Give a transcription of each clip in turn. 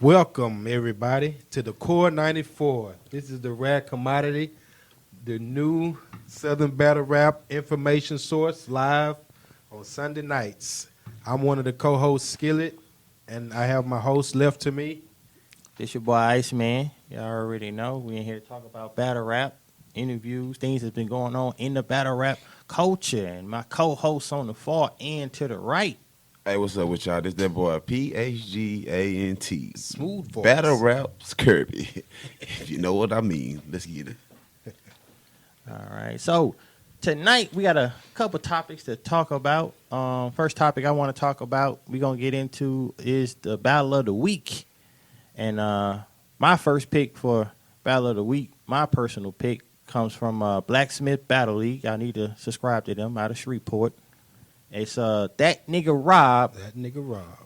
Welcome, everybody, to the Core 94. This is the rare commodity, the new Southern Battle Rap information source, live on Sunday nights. I'm one of the co-hosts, Skillet, and I have my host left to me. This your boy Iceman. Y'all already know. We in here to talk about battle rap, interviews, things that's been going on in the battle rap culture. And my co-host on the far end to the right. Hey, what's up with y'all? This that boy Phg ANT. Smooth voice. Battle rap Kirby. If you know what I mean. Let's get it. All right. So tonight we got a couple topics to talk about. First topic I want to talk about, we're going to get into is the Battle of the Week. And my first pick for Battle of the Week, my personal pick, comes from Blacksmith Battle League. Y'all need to subscribe to them out of Shreveport. It's That Nigga Rob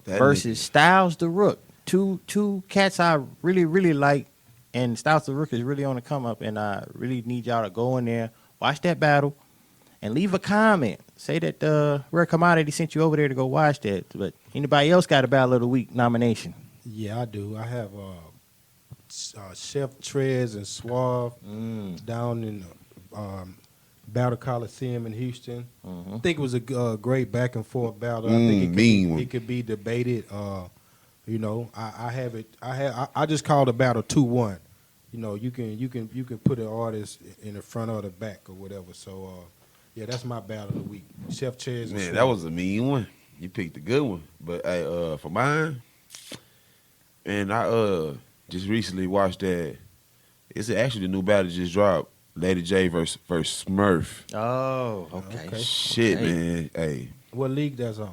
versus Styles the Rook. Two cats I really like, and Styles the Rook is really on the come up, and I really need y'all to go in there, watch that battle, and leave a comment. Say that Rare Commodity sent you over there to go watch that. But anybody else got a Battle of the Week nomination? Yeah, I do. I have Chef Trez and Suave down in Battle Coliseum in Houston. I think it was a great back and forth battle. I think it could be debated. You know, I have it. I just called the battle 2-1. You know, you can put an artist in the front or the back or whatever. So yeah, that's my battle of the week. Chef Trez. Man, that was a mean one. You picked a good one. But for mine, and I just recently watched that. It's actually the new battle just dropped. Lady J versus Smurf. Oh, okay. Shit, man. Hey. What league that's on?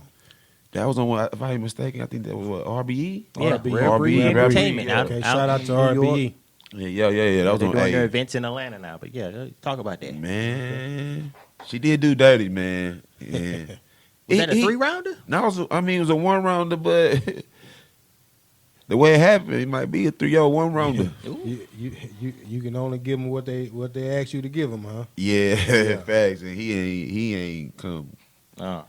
That was on what, if I ain't mistaken, I think that was what, RBE? Yeah, RBE. Rare Breed Entertainment. Yeah. Okay, shout out to RBE. Yeah. That was They're on doing their events in Atlanta now. But yeah, talk about that. Man, she did do dirty, man. And Was that a 3-rounder? No, it was a 1-rounder, but the way it happened, it might be a 3 or 1-rounder. You can only give them what they ask you to give them, huh? Yeah, facts. And he ain't come. Okay.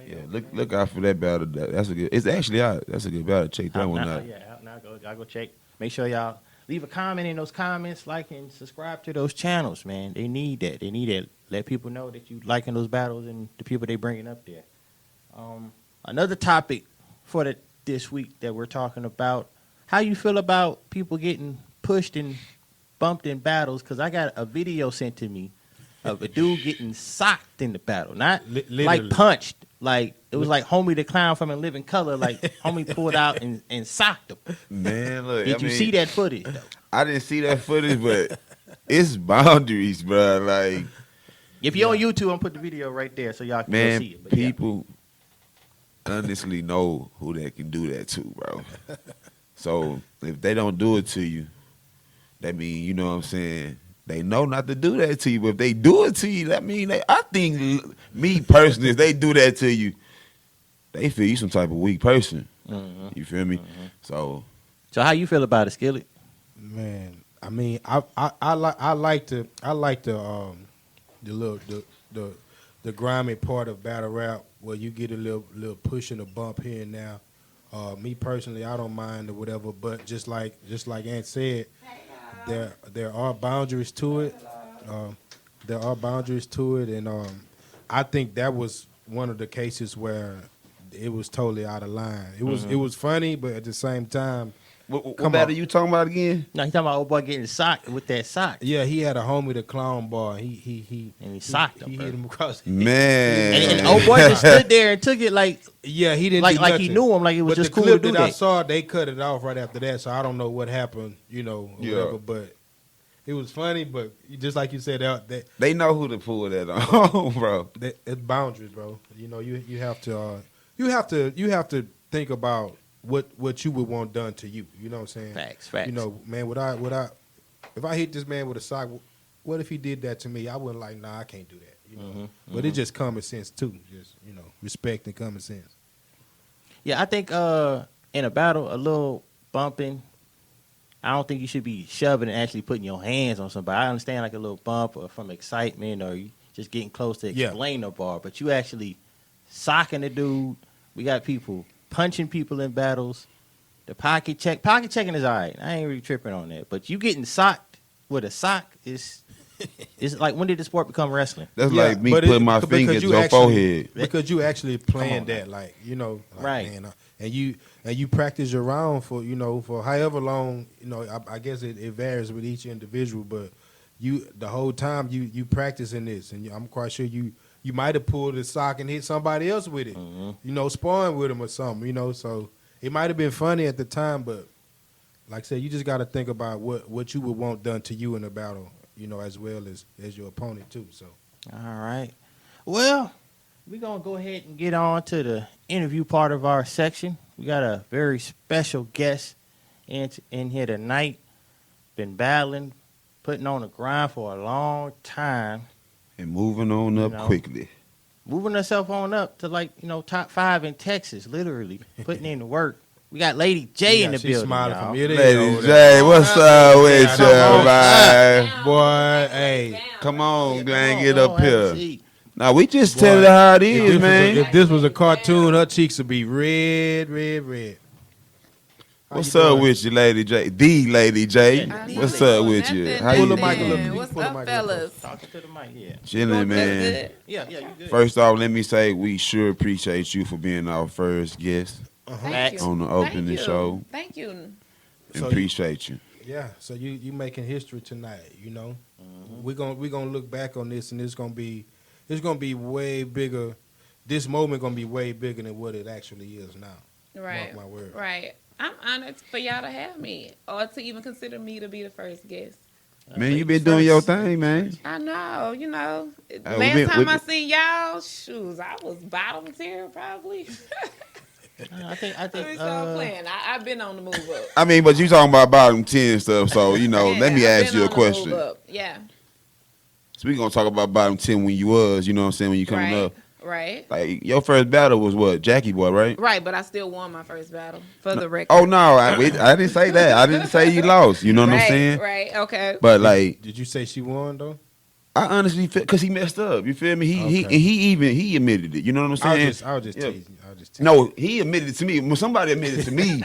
Yeah, look out for that battle. That's a good. It's actually out. That's a good battle. Check that one out. Yeah, out now. Y'all go check. Make sure y'all leave a comment in those comments, like and subscribe to those channels, man. They need that. They need that. Let people know that you liking those battles and the people they bringing up there. Another topic for this week that we're talking about: how you feel about people getting pushed and bumped in battles? Because I got a video sent to me of a dude getting socked in the battle, not like punched. Like it was like Homie the Clown from In Living Color. Like Homie pulled out and socked him. Man, look. Did you see that footage though? I didn't see that footage, but it's boundaries, bro. Like, if you're on YouTube, I'm gonna put the video right there so y'all can go see it. But people honestly know who they can do that to, bro. So if they don't do it to you, that means, you know what I'm saying, they know not to do that to you. But if they do it to you, that means I think, me personally, if they do that to you, they feel you some type of weak person. Mm-hmm. You feel me? Mm-hmm. So how you feel about it, Skillet? Man, I mean, I like the grimy part of battle rap where you get a little push and a bump here and now. Me personally, I don't mind or whatever, but just like Ant said, there are boundaries to it. And I think that was one of the cases where it was totally out of line. It was funny, but at the same time, what battle you talking about again? No, he talking about old boy getting socked with that sock. yeah, he had a homie, the clown boy. He socked him. He hit him across. Man, And old boy just stood there and took it like Yeah, he didn't like do like nothing. he knew him, like it was But just the cool to clip do that I that. saw, they cut it off right after that, so I don't know what happened, or whatever. But it was funny. But just like you said, they know who to pull that on, bro. it's boundaries, bro. You have to think about what you would want done to you. You know what I'm saying? Facts. Man, if I hit this man with a sock, what if he did that to me? I wouldn't like, nah, I can't do that. But it's just common sense too. Just respect and common sense. Yeah, I think in a battle, a little bumping, I don't think you should be shoving and actually putting your hands on somebody. I understand like a little bump or from excitement or you just getting close to explain the bar, but you actually socking the dude. We got people punching people in battles. The pocket checking is all right. I ain't really tripping on that. But you getting socked with a sock is it's like, when did the sport become wrestling? That's Yeah, like me but putting my fingers because on you your actually- forehead. Because you actually playing on, that, like, you know, like, Right. man, and you practice your round for, you know, for however long, you know. I guess it varies with each individual, but the whole time you practicing this, and I'm quite sure you might have pulled a sock and hit somebody else with it, you know, sparring with them or something, you know. So it might have been funny at the time, but like I said, you just got to think about what you would want done to you in a battle, you know, as well as your opponent too. So. All right. Well, we're going to go ahead and get on to the interview part of our section. We got a very special guest in here tonight. Been battling, putting on the grind for a long time. And moving on up You know. quickly. Moving herself on up to, like, you know, top 5 in Texas, literally. Putting in the work. We got Lady J in the She building, smiling y'all. from ear to ear Lady over there. J, what's up with come you, on. man? Boy, hey. Come on, man, Come get on, up have a here. seat. Now, we just Boy, tell it how it If is, this, was man. if this was a cartoon, her cheeks would be red, red, red. How What's you up doing? with you, Lady J? The Lady J. What's up with you? How Pull you the mic a little doing? bit. What's Pull the up, mic a little fellas? Talking to the mic, yeah. Chilling, man. Good. Yeah, you good. First off, let me say we sure appreciate you for being our first guest Thank you. on the Thank opening you. show. Thank you. And So you- appreciate you. Yeah, so you making history tonight, you know. Mm-hmm. We're gonna look back on this, and it's gonna be way bigger. This moment gonna be way bigger than what it actually is now. Right. Mark my word. Right. I'm honored for y'all to have me, or to even consider me to be the first guest. Man, you been doing your thing, man. I know, you know. we Last been- time we- I seen y'all, shoes, I was bottom tier probably. I think Let me stop playing. I've been on the move up. I mean, but you talking about bottom 10 stuff, so, you know, Yeah, let me I've ask been you a on the move question. up. Yeah. So we gonna talk about bottom 10 when you was, you know what I'm saying, when you coming Right. up. Right. Like, your first battle was what? Jackie Boy, right? Right, but I still won my first battle for the record. Oh, no, I didn't say that. I didn't say you lost, you know what I'm Right, saying? right, okay. But, like, Did you say she won though? I honestly feel, because he messed up, you feel me? Okay. He admitted it, you know what I'm saying? I was just Yeah. teasing. I was just teasing. No, he admitted it to me. When somebody admitted it to me,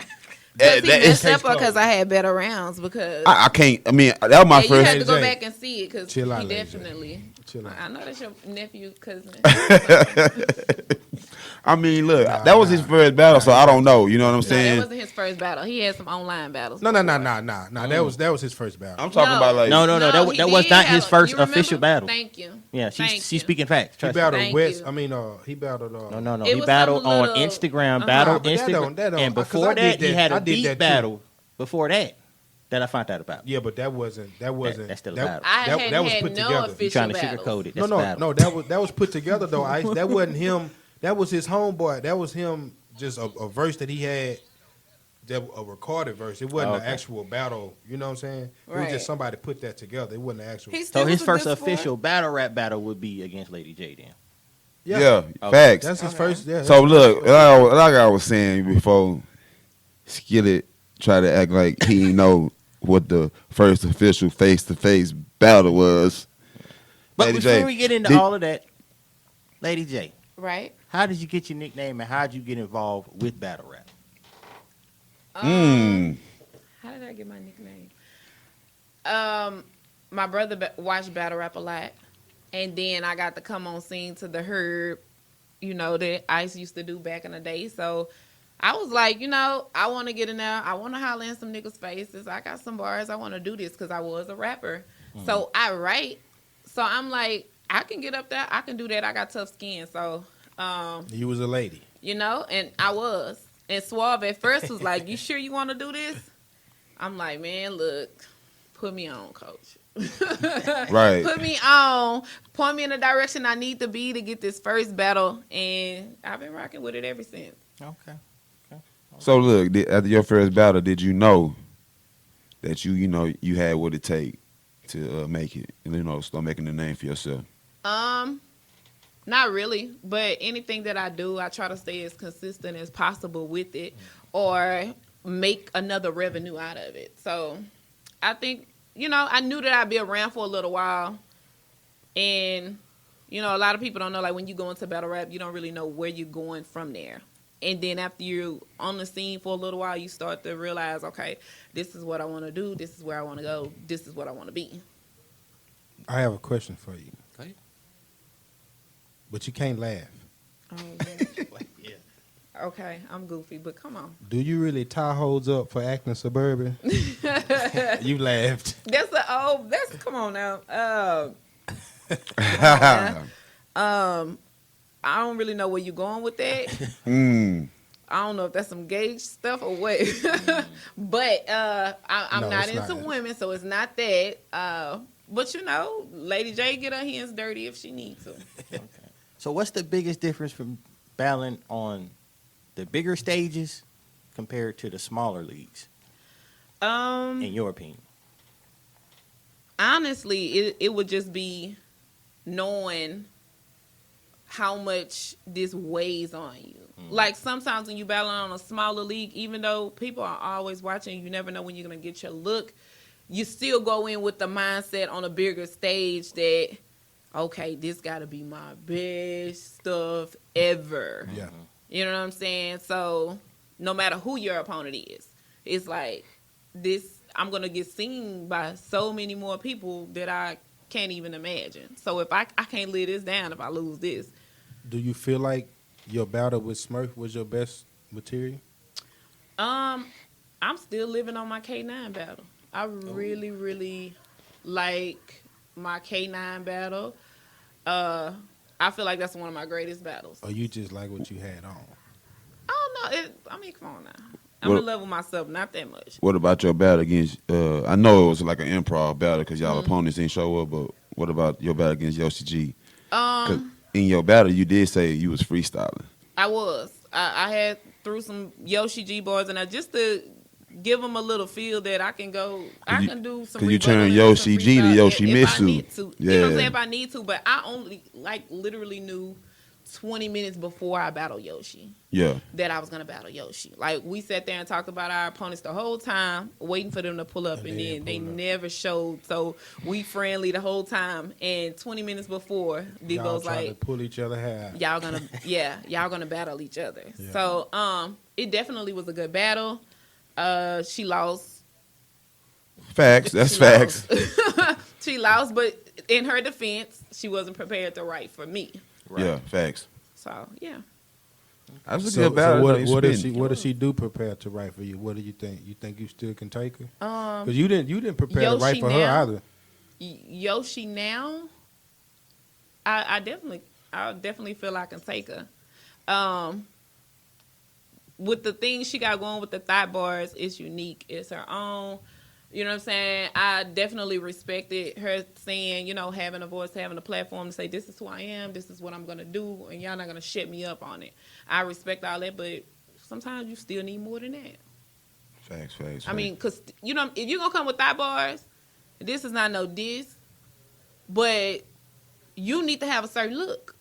Because he messed case up because closed. I had better rounds because I can't, I mean, that was my yeah, you first. have to go Jay, back and see it because he chill out, Lady Jay. definitely. Chill out. I know that's your nephew, cousin. I mean, look, that was his first battle, so I don't know, you know what I'm No, that saying? wasn't his first battle. He had some online battles. No. That was his first battle. I'm talking about, like, No, that he was did not have his a- first you remember? official battle. Thank you. Yeah, Thank she's you. speaking facts. He Trust me. battled Thank West. you. I mean, he battled. No. It He was battled some on little- Instagram, Uh-huh. battled But that Instagram, don't- and 'cause before I did that, he that- had I a did beat that too. battle. Before that I found out about. Yeah, but that wasn't. That's still a battle. I that hadn't was had put no together. official You trying to battles. sugarcoat it? No, That's a battle. that was put together though. Ice. That wasn't him. That was his homeboy. That was him. Just a verse that he had. A recorded verse. It wasn't Okay. an actual battle. You know what I'm saying? It was Right. just somebody put that together. It wasn't an actual. He So still his was a first good sport. official battle rap battle would be against Lady J then. yeah, Okay. facts. That's his first. Yeah. So look, like I was saying before, Skillet tried to act like he didn't know what the first official face-to-face battle was. But Lady before J, we get into did- all of that, Lady J, Right. how did you get your nickname and how did you get involved with battle rap? How did I get my nickname? My brother watched battle rap a lot, and then I got to come on scene to the herb, you know, that Ice used to do back in the day. So I was like, you know, I want to get in there. I want to holler in some niggas' faces. I got some bars. I want to do this because I was a rapper. So I write. So I'm like, I can get up there. I can do that. I got tough skin. So, You was a lady. you know, and I was. And Suave at first was like, you sure you want to do this? I'm like, man, look, put me on, coach. Right. Put me on. Point me in the direction I need to be to get this first battle. And I've been rocking with it ever since. Okay. So look, after your first battle, did you know that you had what it take to make it, and start making a name for yourself? Not really, but anything that I do, I try to stay as consistent as possible with it or make another revenue out of it. So I think, I knew that I'd be around for a little while. And, a lot of people don't know, like when you go into battle rap, you don't really know where you're going from there. And then after you're on the scene for a little while, you start to realize, okay, this is what I want to do. This is where I want to go. This is what I want to be. I have a question for you. Okay. But you can't laugh. Oh, man. Yeah. Okay, I'm goofy, but come on. Do you really tie hoes up for acting suburban? You laughed. Come on now. I don't really know where you're going with that. I don't know if that's some gay stuff or what. But I'm No, not it's into not. women, so it's not that. But you know, Lady J get her hands dirty if she needs to. Okay. So what's the biggest difference from battling on the bigger stages compared to the smaller leagues, in your opinion? Honestly, it would just be knowing how much this weighs on you. Like sometimes when you battle on a smaller league, even though people are always watching, you never know when you're gonna get your look. You still go in with the mindset on a bigger stage that, okay, this got to be my best stuff ever. Yeah. You know what I'm saying? So no matter who your opponent is, it's like this. I'm gonna get seen by so many more people that I can't even imagine. So if I can't lay this down if I lose this. Do you feel like your battle with Smurf was your best material? I'm still living on my K9 battle. I really, really like my K9 battle. I feel like that's one of my greatest battles. Or you just like what you had on? I don't know. Come on now. I'm in love with myself, not that much. What about your battle against? I know it was like an improv battle because y'all opponents didn't show up. But what about your battle against Yoshi G? 'Cause in your battle, you did say you was freestyling. I was. I had threw some Yoshi G bars in there just to give them a little feel that I can go. I can do some. Because you rebuttal turn and Yoshi some G to freestyle Yoshi if I Mitsu. need to. Yeah. You know what I'm saying? If I need to, but I only literally knew 20 minutes before I battled Yoshi Yeah. that I was gonna battle Yoshi. Like we sat there and talked about our opponents the whole time, waiting for them to pull up, and then they never showed. So we friendly the whole time. And 20 minutes before, Y'all Debo's trying to like, pull each other hair. y'all gonna battle each other. Yeah. So it definitely was a good battle. She lost. Facts. That's She facts. lost. She lost, but in her defense, she wasn't prepared to write for me. Yeah. Facts. So yeah. That was a So, good battle. though. You what does spin. she do prepared to write for you? What do you think? You think you still can take her? Um, Because you didn't prepare to write Yoshi for her now? either. Yoshi now, I definitely feel I can take her. With the things she got going with the thigh bars, it's unique. It's her own. You know what I'm saying? I definitely respected her saying, you know, having a voice, having a platform to say, this is who I am, this is what I'm going to do, and y'all not going to shut me up on it. I respect all that, but sometimes you still need more than that. Facts. I mean, because, you know, if you're going to come with thigh bars, this is not no diss, but you need to have a certain look.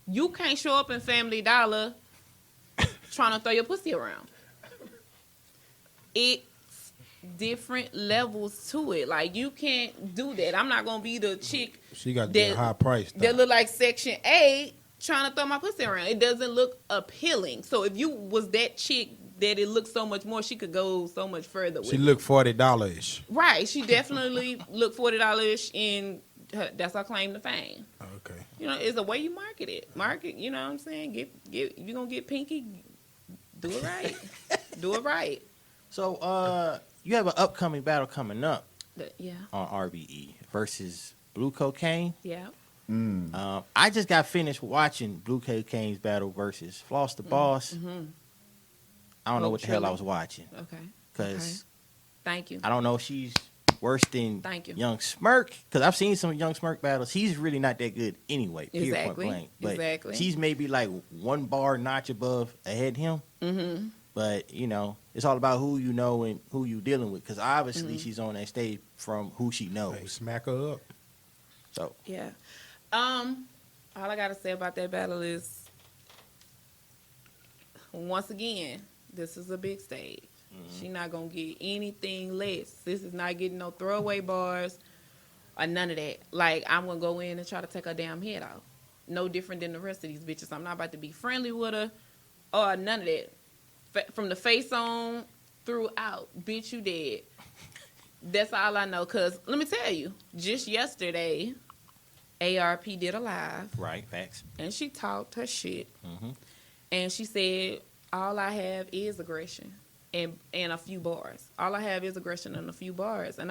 You can't show up in Family Dollar trying to throw your pussy around. It's different levels to it. Like, you can't do that. I'm not going to be the chick She got that high price. that look like Section 8 trying to throw my pussy around. It doesn't look appealing. So if you was that chick that it looked so much more, she could go so much further with She it. looked $40-ish. Right. She definitely looked $40 in that's her claim to fame. Okay. You know, it's the way you market it. Market, you know what I'm saying? Get if you're gonna get pinky, do it right. Do it right. So you have an upcoming battle coming up Yeah. on RBE versus Blue Cocaine. Yeah. I just got finished watching Blue Cocaine's battle versus Floss the Boss. I don't know Oh, what the hell I truly? was watching Okay. because Thank you. I don't know if she's worse than Thank you. Young Smirk, because I've seen some Young Smirk battles. He's really not that good anyway. Period, point Exactly. blank. But Exactly. she's maybe like one bar notch above ahead of him. Mm-hmm. But you know, it's all about who you know and who you dealing with. Because obviously she's on that stage from who she knows. Hey, smack her up. So Yeah. All I gotta say about that battle is, once again, this is a big stage. She not gonna get anything less. This is not getting no throwaway bars or none of that. Like, I'm gonna go in and try to take her damn head off. No different than the rest of these bitches. I'm not about to be friendly with her. or none of that. From the face on throughout, bitch, you dead. That's all I know. Cause let me tell you, just yesterday, ARP did a live. Right, facts. And she talked her shit. Mm-hmm. And she said, all I have is aggression and a few bars. All I have is aggression and a few bars. And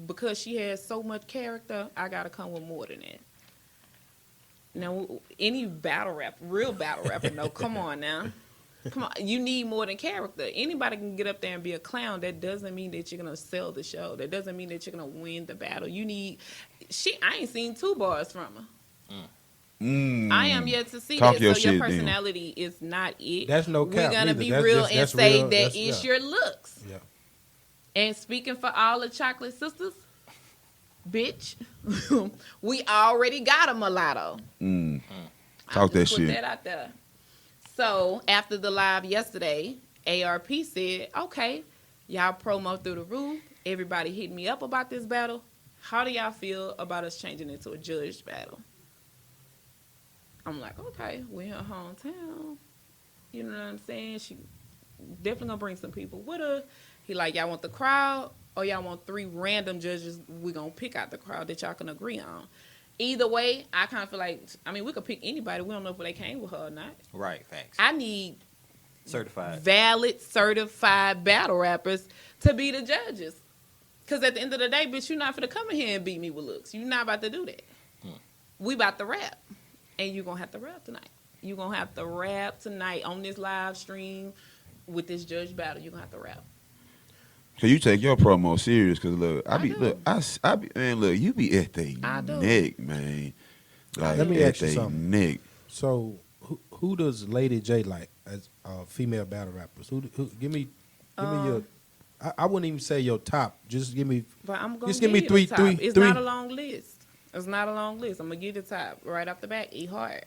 because she has so much character, I got to come with more than that. Now, any real battle rapper, no, come on now. Come on, you need more than character. Anybody can get up there and be a clown. That doesn't mean that you're going to sell the show. That doesn't mean that you're going to win the battle. I ain't seen 2 bars from her. I am yet to see Talk that. Your so your shit, personality is not it. That's no cap. We're gonna neither. be That's real just- and that's say real. that it's your looks. Yeah. And speaking for all the chocolate sisters, bitch, we already got a mulatto. Talk that Put shit. that out there. So after the live yesterday, ARP said, "Okay, y'all promo through the roof. Everybody hit me up about this battle. How do y'all feel about us changing it to a judged battle?" I'm like, okay, we're in her hometown. You know what I'm saying? She definitely gonna bring some people with her. He like, y'all want the crowd or y'all want 3 random judges? We gonna pick out the crowd that y'all can agree on. Either way, I kind of feel like, we could pick anybody. We don't know if they came with her or not. Right, facts. I need Certified. valid, certified battle rappers to be the judges. Because at the end of the day, bitch, you're not finna come in here and beat me with looks. You're not about to do that. We about to rap. And you're going to have to rap tonight. You're going to have to rap tonight on this live stream with this judge battle. You're going to have to rap. So you take your promo serious, cause look, I do. I be, man, look, you be at the I do. neck, man. Like, Let me at ask you they something. neck. So who does Lady J like as female battle rappers? Who give me your. I wouldn't even say your top. Just give me. But I'm going Just to give me you three- the top. three- It's three. not a long list. It's not a long list. I'm going to give you the top right off the bat. E Hart.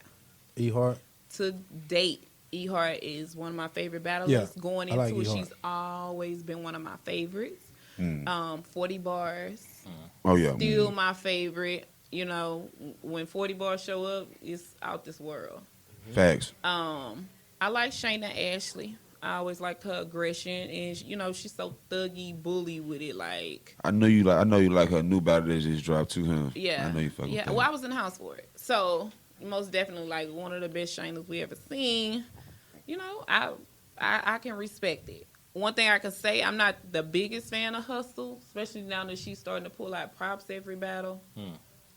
E Hart. To date, E Hart is one of my favorite battlers. Yeah, Going I like into it, E. Hart. she's always been one of my favorites. 40 bars. Oh yeah. Still my favorite. You know, when 40 bars show up, it's out this world. Facts. I like Shayna Ashley. I always liked her aggression, and she's so thuggy, bully with it. Like, I know you like her new battle that just dropped too, huh? yeah, I know you fucking. yeah. Well, I was in the house for it, so most definitely like one of the best Shaynas we ever seen. I can respect it. One thing I can say, I'm not the biggest fan of Hustle, especially now that she's starting to pull out props every battle.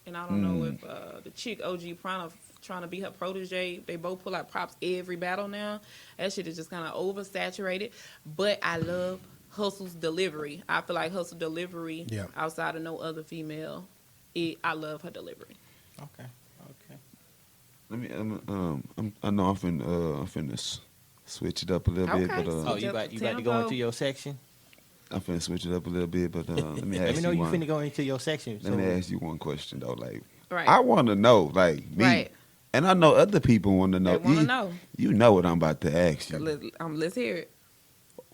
And I don't know if the chick OG Prana trying to be her protege. They both pull out props every battle now. That shit is just kind of oversaturated. But I love Hustle's delivery. I feel like Hustle delivery, outside of no other female, I love her delivery. Okay. Let me. I know I'm finna switch it up a little bit, Okay. but Oh, you about to go into your section? I'm finna switch it up a little bit, but let me ask Let me know you you one. finna go into your section. Let me ask you one question though. Like, Right. I want to know, like me, Right. and I know other people want to know. They want to You- know. You know what I'm about to ask you. Let's hear it.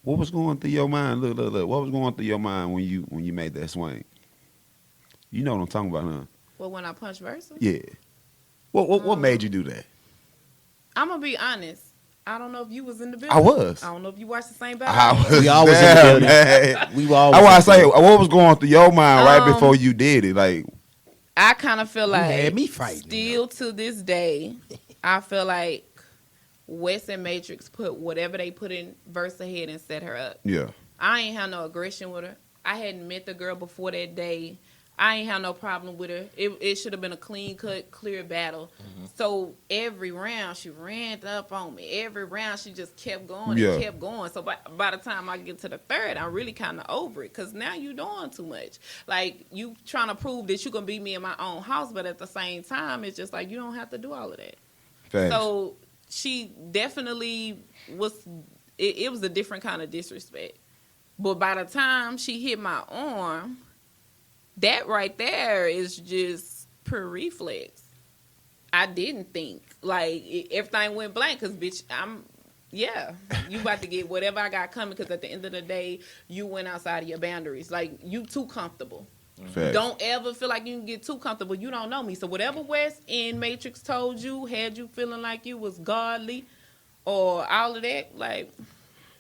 What was going through your mind? Look. What was going through your mind when you made that swing? You know what I'm talking about, huh? Well, when I punch Versa, Yeah. What made you do that? I'm going to be honest. I don't know if you was in the building. I was. I don't know if you watched the same I battle. was We always in the there, building. man. We were always. I want to say, what was going through your mind right before you did it? Like, I kind of feel like had me fighting, still to this day, I feel like West and Matrix put whatever they put in Versa head and set her up. yeah, I ain't have no aggression with her. I hadn't met the girl before that day. I ain't have no problem with her. It should have been a clean cut, clear battle. So every round she ran up on me. Every round she just kept going and kept going. So by the time I get to the third, I'm really kind of over it because now you doing too much. Like you trying to prove that you can beat me in my own house, but at the same time, it's just like you don't have to do all of that. facts. So she definitely was. It was a different kind of disrespect. But by the time she hit my arm, that right there is just pure reflex. I didn't think. Like, everything went blank because, bitch, you about to get whatever I got coming because at the end of the day, you went outside of your boundaries. Like, you too comfortable. Facts. Don't ever feel like you can get too comfortable. You don't know me. So whatever West and Matrix told you, had you feeling like you was godly, or all of that. Like,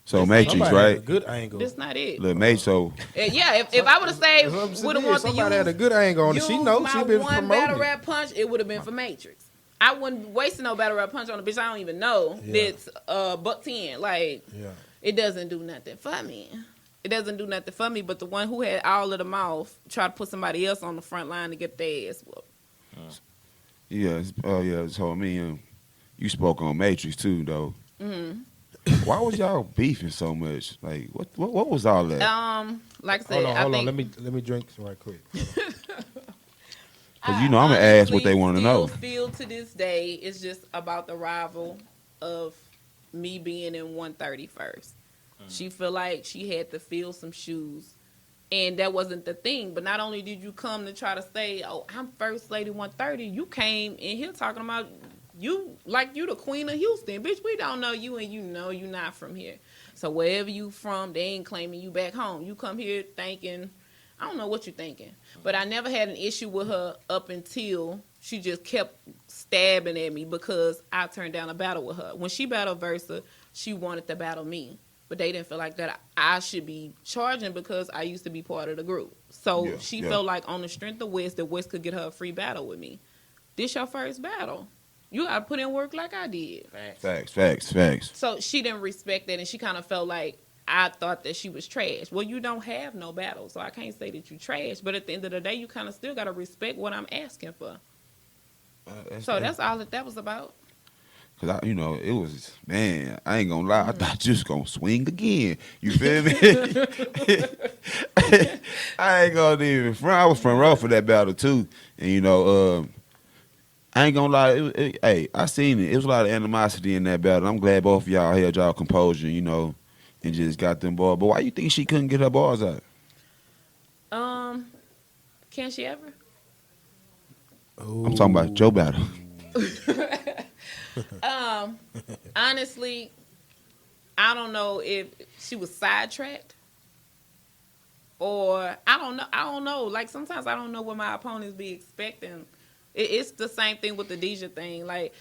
So This Matrix, Somebody had a right? good angle. that's not it. Look, Matrix. So Yeah, if I would have stayed That's what I'm would have saying. wanted to Somebody had a use good angle on it. She use knows my she been one promoting battle it. rap punch, it would have been for Matrix. I wouldn't waste no battle rap punch on a bitch I don't even know. Yeah. That's $110. Like, Yeah. it doesn't do nothing for me. It doesn't do nothing for me. But the one who had all of the mouth tried to put somebody else on the front line to get their ass whooped. yeah, yeah. So I mean, you spoke on Matrix too, though. Mm-hmm. Why was y'all beefing so much? Like, what was all that? Like I said, Hold I on. think Let me drink some right quick. Because you know I'm gonna ask what they honestly want to know. Feel to this day it's just about the rival of me being in 131st. She feel like she had to fill some shoes, and that wasn't the thing. But not only did you come to try to say, "Oh, I'm First Lady 130," you came in here talking about you like you the Queen of Houston, bitch. We don't know you, and you know you not from here. So wherever you from, they ain't claiming you back home. You come here thinking. I don't know what you're thinking, but I never had an issue with her up until she just kept stabbing at me because I turned down a battle with her. When she battled Versa, she wanted to battle me, but they didn't feel like that I should be charging because I used to be part of the group. So she felt like on the strength of West, that West could get her a free battle with me. This your first battle. You got to put in work like I did. Facts. So she didn't respect that, and she kind of felt like I thought that she was trash. Well, you don't have no battle, so I can't say that you trash. But at the end of the day, you kind of still got to respect what I'm asking for. So that's all that was about. Cause it was, man, I ain't gonna lie, I thought you was gonna swing again. You feel me? I ain't gonna even front. I was front row for that battle too, and I ain't gonna lie. Hey, I seen it. It was a lot of animosity in that battle. I'm glad both of y'all held y'all composure, and just got them bars. But why you think she couldn't get her bars out? Can she ever? I'm talking about Joe battle. Honestly, I don't know if she was sidetracked or I don't know. Like sometimes I don't know what my opponents be expecting. It's the same thing with the Deja thing. Like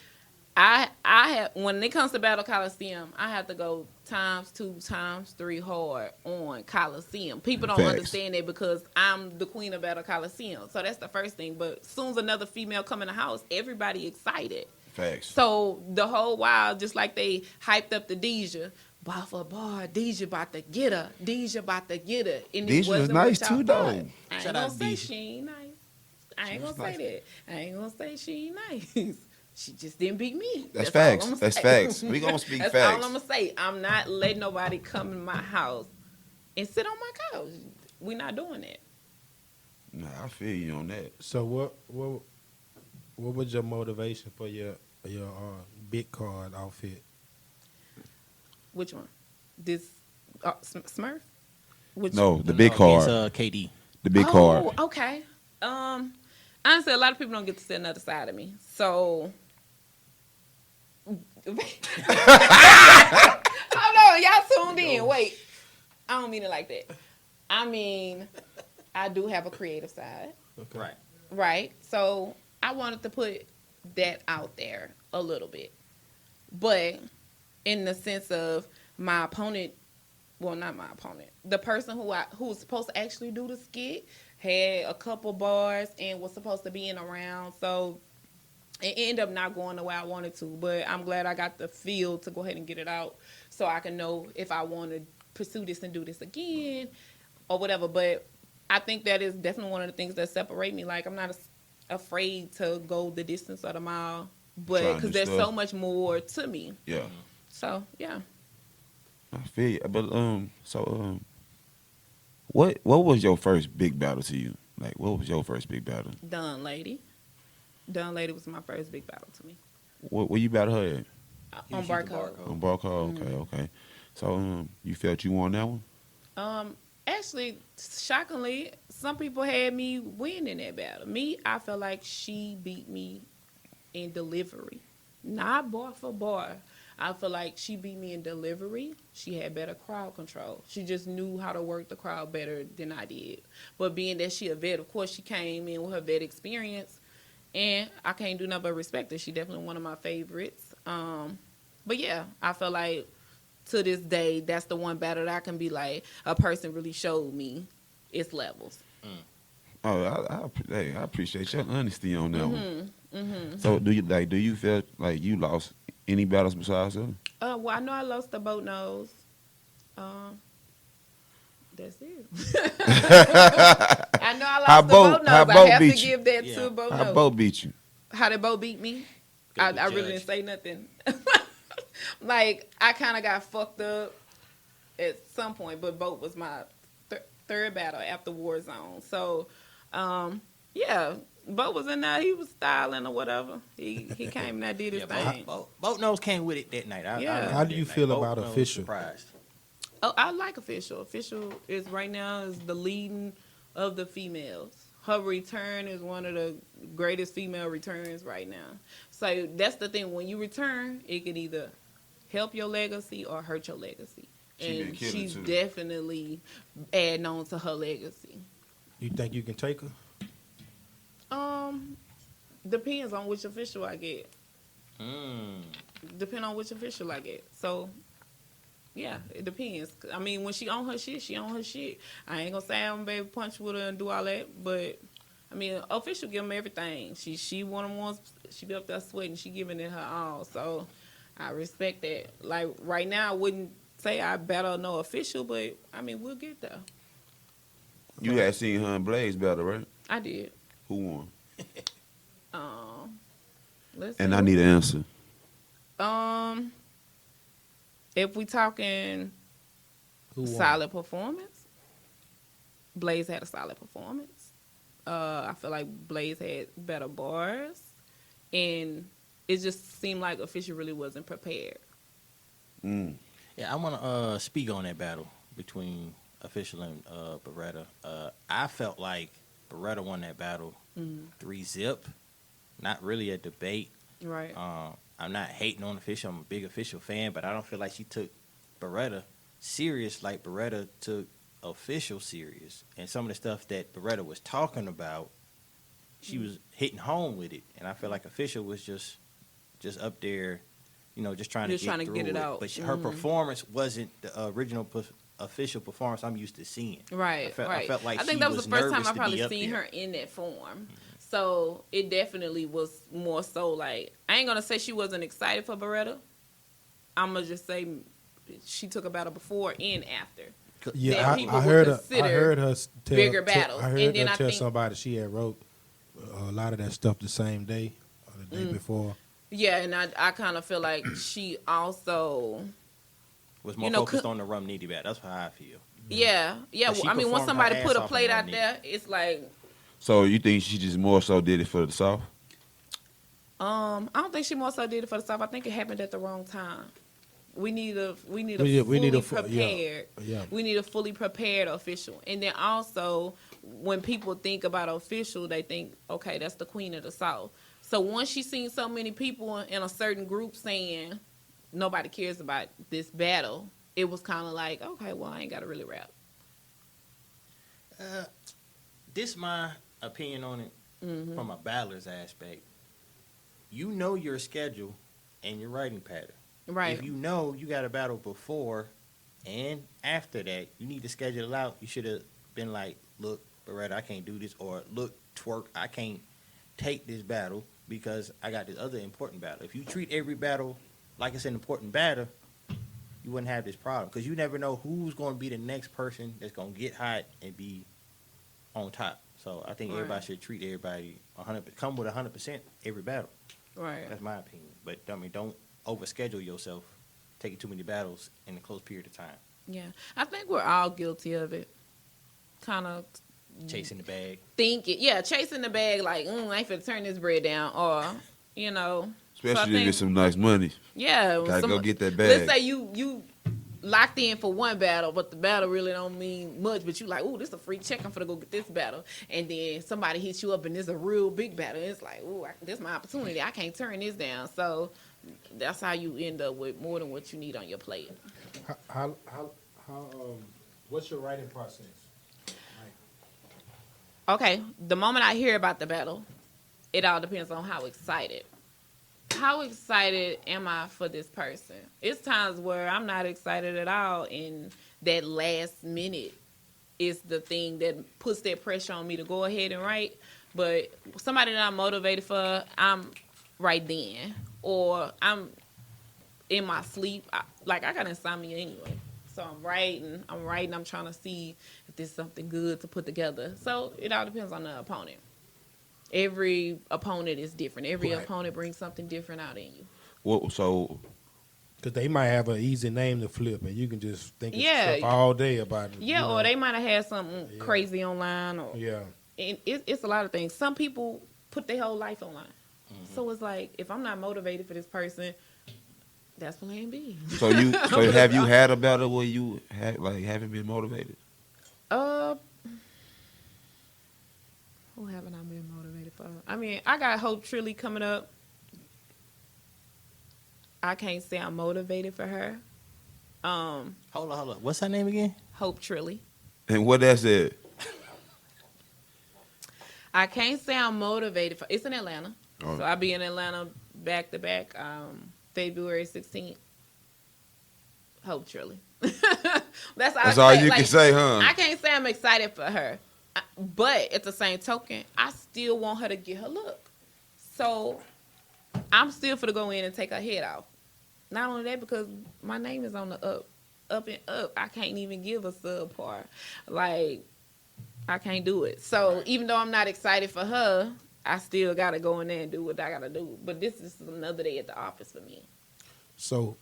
I have when it comes to Battle Coliseum, I have to go times 2, times 3 hard on Coliseum. People don't understand it because I'm the queen of Battle Coliseum. So that's the first thing. But as soon as another female come in the house, everybody excited. Facts. So the whole while, just like they hyped up the Deja, bar for bar, Deja about to get her. Deja about to get her. And Deja was nice too, though. I ain't Shout gonna out say Deja. she ain't nice. I ain't gonna say that. I ain't gonna say she ain't nice. She just didn't beat me. That's all facts. I'ma That's say. facts. We gonna speak That's facts. all I'm gonna say. I'm not letting nobody come in my house and sit on my couch. We not doing that. Nah, I feel you on that. So what was your motivation for your big card outfit? Which one? This Smurf? Which No, the big card. It's KD. The big card. Oh, okay. Honestly, a lot of people don't get to see another side of me. So, hold on, y'all tuned in. Wait, I don't mean it like that. I mean, I do have a creative side, Right. right? So I wanted to put that out there a little bit, but in the sense of my opponent. Well, not my opponent. The person who was supposed to actually do the skit had a couple bars and was supposed to be in a round. So it ended up not going the way I wanted to. But I'm glad I got the feel to go ahead and get it out so I can know if I want to pursue this and do this again or whatever. But I think that is definitely one of the things that separate me. Like, I'm not afraid to go the distance or the mile, but because there's so much more to me. Yeah. So, yeah. I feel you. But what was your first big battle to you? Like, what was your first big battle? Dun Lady. Dun Lady was my first big battle to me. Where you battle her at? On Barcode. On Barcode. Okay. So you felt you won that one? Actually, shockingly, some people had me win in that battle. Me, I felt like she beat me in delivery. Not bar for bar. I feel like she beat me in delivery. She had better crowd control. She just knew how to work the crowd better than I did. But being that she a vet, of course, she came in with her vet experience. And I can't do nothing but respect her. She definitely one of my favorites. But yeah, I feel like to this day, that's the one battle that I can be like, a person really showed me its levels. Oh, I appreciate your honesty on that one. Mm-hmm. So do you feel like you lost any battles besides her? Well, I know I lost the boat nose. That's it. I know I How lost the boat nose. how I Boat have to beat you? give that Yeah. to boat How nose. Bo beat you? How did Bo beat me? Good I really judge. didn't say nothing. Like, I kind of got fucked up at some point, but Boat was my third battle after Warzone. So, yeah, Boat was in there. He was styling or whatever. He came and I did his thing. Boat Nose came with it that night. Yeah. How do you feel about Boat Nose Official? surprised. Oh, I like Official. Official is right now is the leading of the females. Her return is one of the greatest female returns right now. So that's the thing. When you return, it can either help your legacy or hurt your legacy. She been And killing, she's too. definitely adding on to her legacy. You think you can take her? Depends on which official I get. Mm. Depend on which official I get. So, yeah, it depends. I mean, when she on her shit, she on her shit. I ain't gonna say I'm baby punch with her and do all that, but I mean, official give them everything. She one of the ones. She be up there sweating. She giving it her all. So, I respect that. Like right now, I wouldn't say I battle no official, but I mean, we'll get there. You had seen her and Blaze battle, right? I did. Who won? Let's And see. I need an answer. If we talking Who won? solid performance, Blaze had a solid performance. I feel like Blaze had better bars, and it just seemed like Official really wasn't prepared. Mm. Yeah, I want to speak on that battle between Official and Beretta. I felt like Beretta won that battle 3-zip. Not really a debate. Right. I'm not hating on Official. I'm a big Official fan, but I don't feel like she took Beretta serious like Beretta took Official serious. And some of the stuff that Beretta was talking about, she was hitting home with it. And I feel like Official was just up there, just trying to get it out. But her performance wasn't the original Official performance I'm used to seeing. Right. I felt like I think she that was the first time nervous I to probably be up seen there. her in that form. So it definitely was more so like, I ain't gonna say she wasn't excited for Beretta. I'm gonna just say she took a battle before and after. Yeah, that I people heard would her. I consider heard her tell, bigger battles. I heard And then her I tell think- somebody she had wrote a lot of that stuff the same day or the day before. Yeah, and I kind of feel like she also, Was more focused on the Rum Nitty battle. That's how I feel. yeah. But she I mean, when performed somebody her put a ass off plate in out Rum there, it's like, So you think she just more so did it for the South? I don't think she more so did it for the South. I think it happened at the wrong time. We need a We need fully a prepared. Yeah. We need a fully prepared official. And then also, when people think about official, they think, okay, that's the queen of the South. So once she seen so many people in a certain group saying nobody cares about this battle, it was kind of like, okay, well, I ain't got to really rap. This my opinion on it from a battler's aspect. You know your schedule and your writing pattern. Right. If you know you got a battle before and after that, you need to schedule it out. You should have been like, look, Beretta, I can't do this. Or look, Twerk, I can't take this battle because I got this other important battle. If you treat every battle like it's an important battle, you wouldn't have this problem. Because you never know who's going to be the next person that's going to get hot and be on top. So I think everybody Right. should treat everybody 100%, come with 100% every battle. Right. That's my opinion. But I mean, don't overschedule yourself, taking too many battles in a close period of time, Yeah. I think we're all guilty of it. Kind of chasing the bag. thinking, yeah, chasing the bag like, I ain't finna turn this bread down, or Especially So I to think- get some nice money. yeah. Gotta go get that bag. Let's say you locked in for one battle, but the battle really don't mean much, but you like, ooh, this is a free check, I'm finna go get this battle, and then somebody hits you up and it's a real big battle, it's like, ooh, this is my opportunity, I can't turn this down. So that's how you end up with more than what you need on your plate. How what's your writing process? Okay, the moment I hear about the battle, it all depends on how excited how excited am I for this person? It's times where I'm not excited at all, and that last minute is the thing that puts that pressure on me to go ahead and write. But somebody that I'm motivated for, I'm right then, or I'm in my sleep. I got insomnia anyway, so I'm writing. I'm trying to see if there's something good to put together. So it all depends on the opponent. Every opponent is different. Every Right. opponent brings something different out in you. Well, so Because they might have an easy name to flip, and you can just think of Yeah. stuff all day about it. Yeah, you know? or they might have had something Yeah. crazy online, or Yeah. and it's a lot of things. Some people put their whole life online, so it's like if I'm not motivated for this person, that's plan B. so have you had a battle where you haven't been motivated? Who haven't I been motivated for? I mean, I got Hope Trilly coming up. I can't say I'm motivated for her. Hold on. What's her name again? Hope Trilly. And what that said? I can't say I'm motivated for. It's in Atlanta, Oh. so I'll be in Atlanta back to back. February 16th. Hope Trilly. That's all you can say, huh? I can't say I'm excited for her, but at the same token, I still want her to get her look. So I'm still for to go in and take her head off. Not only that, because my name is on the up and up. I can't even give a subpar. Like, I can't do it. So even though I'm not excited for her, I still gotta go in there and do what I gotta do. But this is another day at the office for me. So,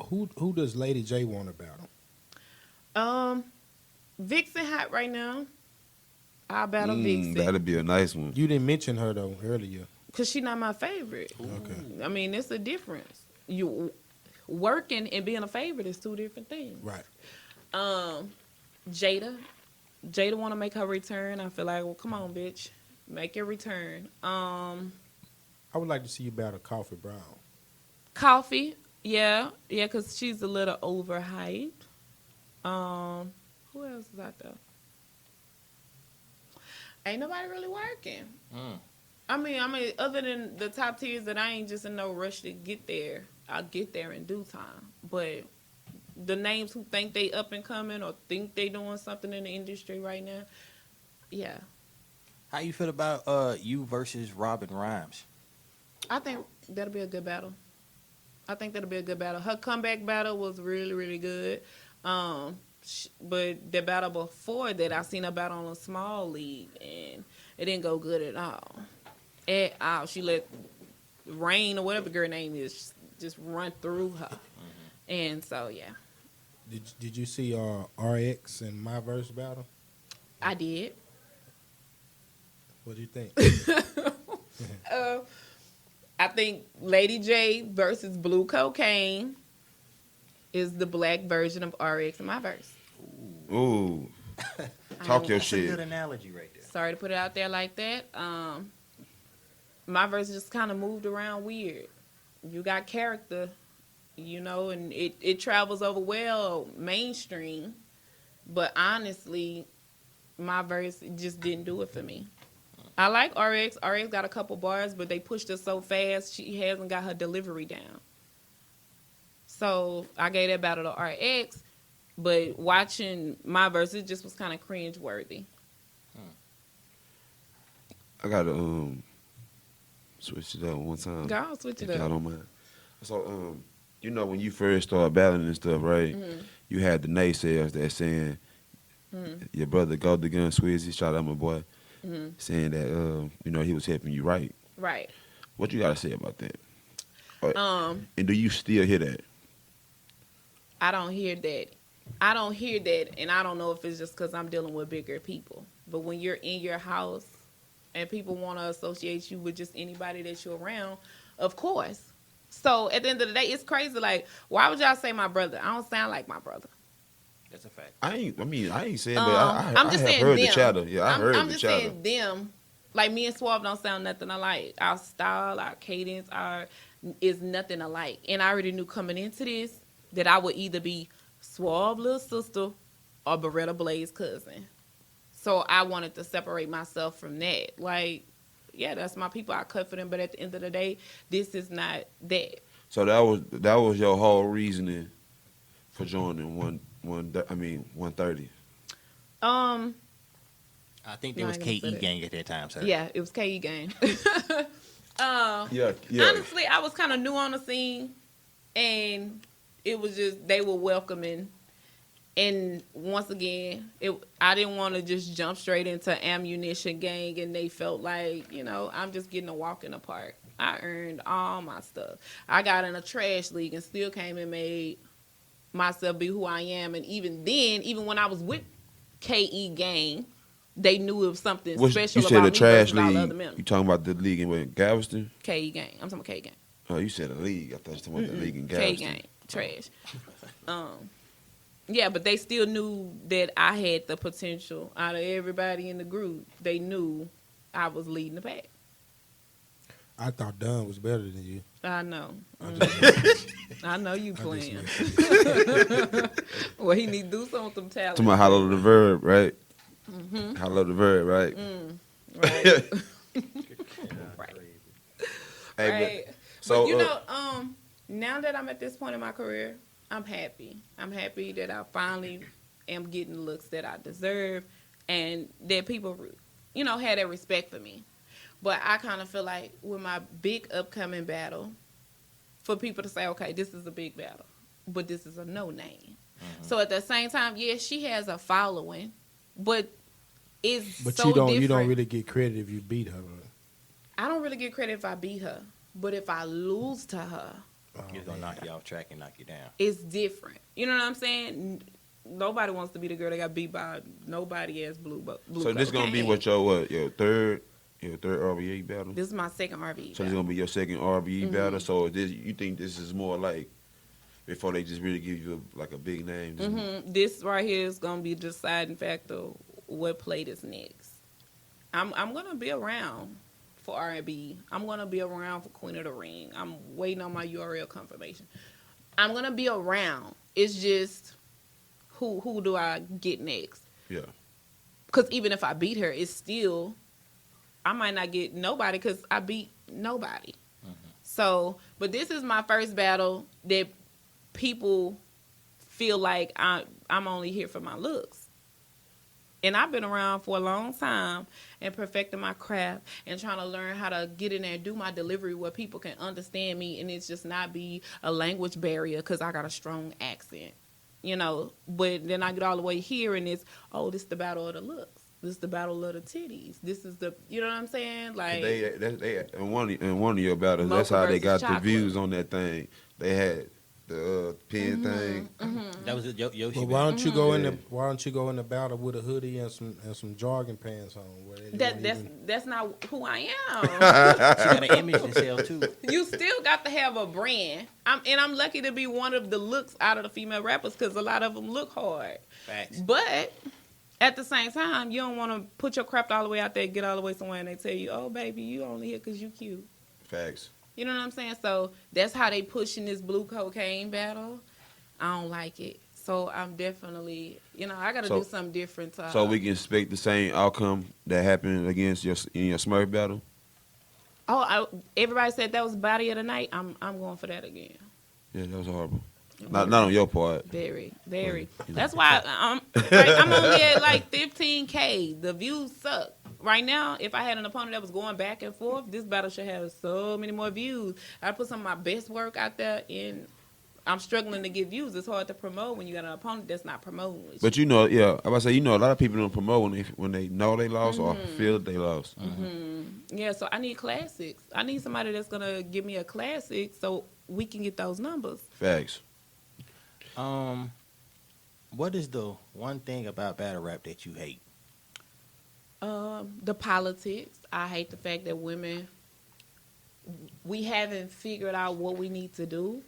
who does Lady J want to battle? Vixen hot right now. I'll battle Vixen. That'd be a nice one. You didn't mention her though earlier. Cause she's not my favorite. Okay. I mean, it's a difference. You working and being a favorite is two different things. Right. Jada want to make her return. I feel like, well, come on, bitch, make your return. I would like to see you battle Coffee Brown. Coffee, yeah, cause she's a little overhyped. Who else is out there? Ain't nobody really working. I mean, other than the top tiers that I ain't just in no rush to get there. I'll get there in due time. But the names who think they up and coming or think they doing something in the industry right now, yeah. How you feel about you versus Robin Rhymes? I think that'll be a good battle. Her comeback battle was really, really good. But the battle before that, I seen her battle on a small league, and it didn't go good at all. At all. She let Rain or whatever girl name is just run through her. And so, yeah. Did you see RX and my verse battle? I did. What do you think? I think Lady J versus Blue Cocaine is the black version of RX in my verse. Ooh, talk your That's a good shit. analogy right there. Sorry to put it out there like that. My verse just kind of moved around weird. You got character, and it travels over well mainstream. But honestly, my verse just didn't do it for me. I like RX. RX got a couple bars, but they pushed her so fast, she hasn't got her delivery down. So I gave that battle to RX, but watching my verse, it just was kind of cringe-worthy. I gotta switch it up one time. Go on, switch it If y'all up. don't mind. So when you first started battling and stuff, right? Mm-hmm. You had the naysayers that saying your brother Go the Gun Swizzy, shout out my boy, saying that he was helping you write. Right. What you gotta say about that? And do you still hear that? I don't hear that, and I don't know if it's just because I'm dealing with bigger people. But when you're in your house and people want to associate you with just anybody that you're around, of course. So at the end of the day, it's crazy. Like, why would y'all say my brother? I don't sound like my brother. That's a fact. I ain't saying, but I I'm just have saying heard them. the chatter. Yeah, I heard I'm the just chatter. saying them. Like, me and Suave don't sound nothing alike. Our style, our cadence, is nothing alike. And I already knew coming into this that I would either be Suave little sister or Beretta Blaze cousin. So I wanted to separate myself from that. Like, yeah, that's my people. I cut for them. But at the end of the day, this is not that. So that was your whole reasoning for joining 130. I think No, there I was ain't gonna say KE that. gang at that time, sir. Yeah, it was KE game. Yeah. Honestly, I was kind of new on the scene, and it was just they were welcoming. And once again, I didn't want to just jump straight into ammunition gang, and they felt like, I'm just getting a walk in the park. I earned all my stuff. I got in a trash league and still came and made myself be who I am. And even then, even when I was with KE gang, they knew it was something special you about said me a trash versus all the other league. members. You talking about the league in Galveston? KE gang. I'm talking about KE gang. Oh, you said a league. I thought you were talking about the league in KE Galveston. gang. Trash. Yeah, but they still knew that I had the potential. Out of everybody in the group, they knew I was leading the pack. I thought Dunn was better than you. I know. I just- I know you I playing. just- Well, he need to do something with them talents. Talking about hollow the verb, right? Mm-hmm. Hollow the verb, right? Right. Right. Hey, Right. but, so now that I'm at this point in my career, I'm happy. I'm happy that I finally am getting the looks that I deserve, and that people, had that respect for me. But I kind of feel like with my big upcoming battle, for people to say, okay, this is a big battle, but this is a no name. So at the same time, yes, she has a following, but it's But so you don't different. really get credit if you beat her. I don't really get credit if I beat her, but if I lose to her, He's gonna knock you off track and knock you down. it's different. You know what I'm saying? Nobody wants to be the girl that got beat by nobody ass blue. so this gonna be your third RBE battle? This is my second RV. So this gonna be your second RBE battle. So you think this is more like before they just really give you a big name? Mm-hmm. This right here is gonna be the deciding factor. What plate is next? I'm gonna be around for R&B. I'm gonna be around for Queen of the Ring. I'm waiting on my URL confirmation. I'm gonna be around. It's just who do I get next? Yeah. Because even if I beat her, it's still I might not get nobody because I beat nobody. So, but this is my first battle that people feel like I'm only here for my looks. And I've been around for a long time and perfecting my craft and trying to learn how to get in there and do my delivery where people can understand me and it's just not be a language barrier because I got a strong accent, But then I get all the way here and it's, this is the battle of the looks. This is the battle of the titties. This is the, you know what I'm saying? Like They in one of your battles, Mocha that's how they versus got chocolate. the views on that thing. They had the pin thing. That was Yoshi. But why don't you go in the battle with a hoodie and some jogging pants on? Where they that's not who I am. She got an image to sell too. You still got to have a brand. I'm lucky to be one of the looks out of the female rappers because a lot of them look hard. Facts. But at the same time, you don't want to put your craft all the way out there, get all the way somewhere, and they tell you, "Oh, baby, you only here because you cute." Facts. You know what I'm saying? So that's how they pushing this blue cocaine battle. I don't like it. So I'm definitely, I got to do something different. So we can expect the same outcome that happened against in your Smurf battle. Everybody said that was body of the night. I'm going for that again. Yeah, that was horrible. Not on your part. Very, very. Well, That's why I'm only at like 15K. The views suck. Right now, if I had an opponent that was going back and forth, this battle should have so many more views. I put some of my best work out there, and I'm struggling to get views. It's hard to promote when you got an opponent that's not promoting. But I about to say, a lot of people don't promote when they know they lost or feel they lost. Yeah, so I need classics. I need somebody that's gonna give me a classic so we can get those numbers. Facts. What is the one thing about battle rap that you hate? The politics. I hate the fact that we haven't figured out what we need to do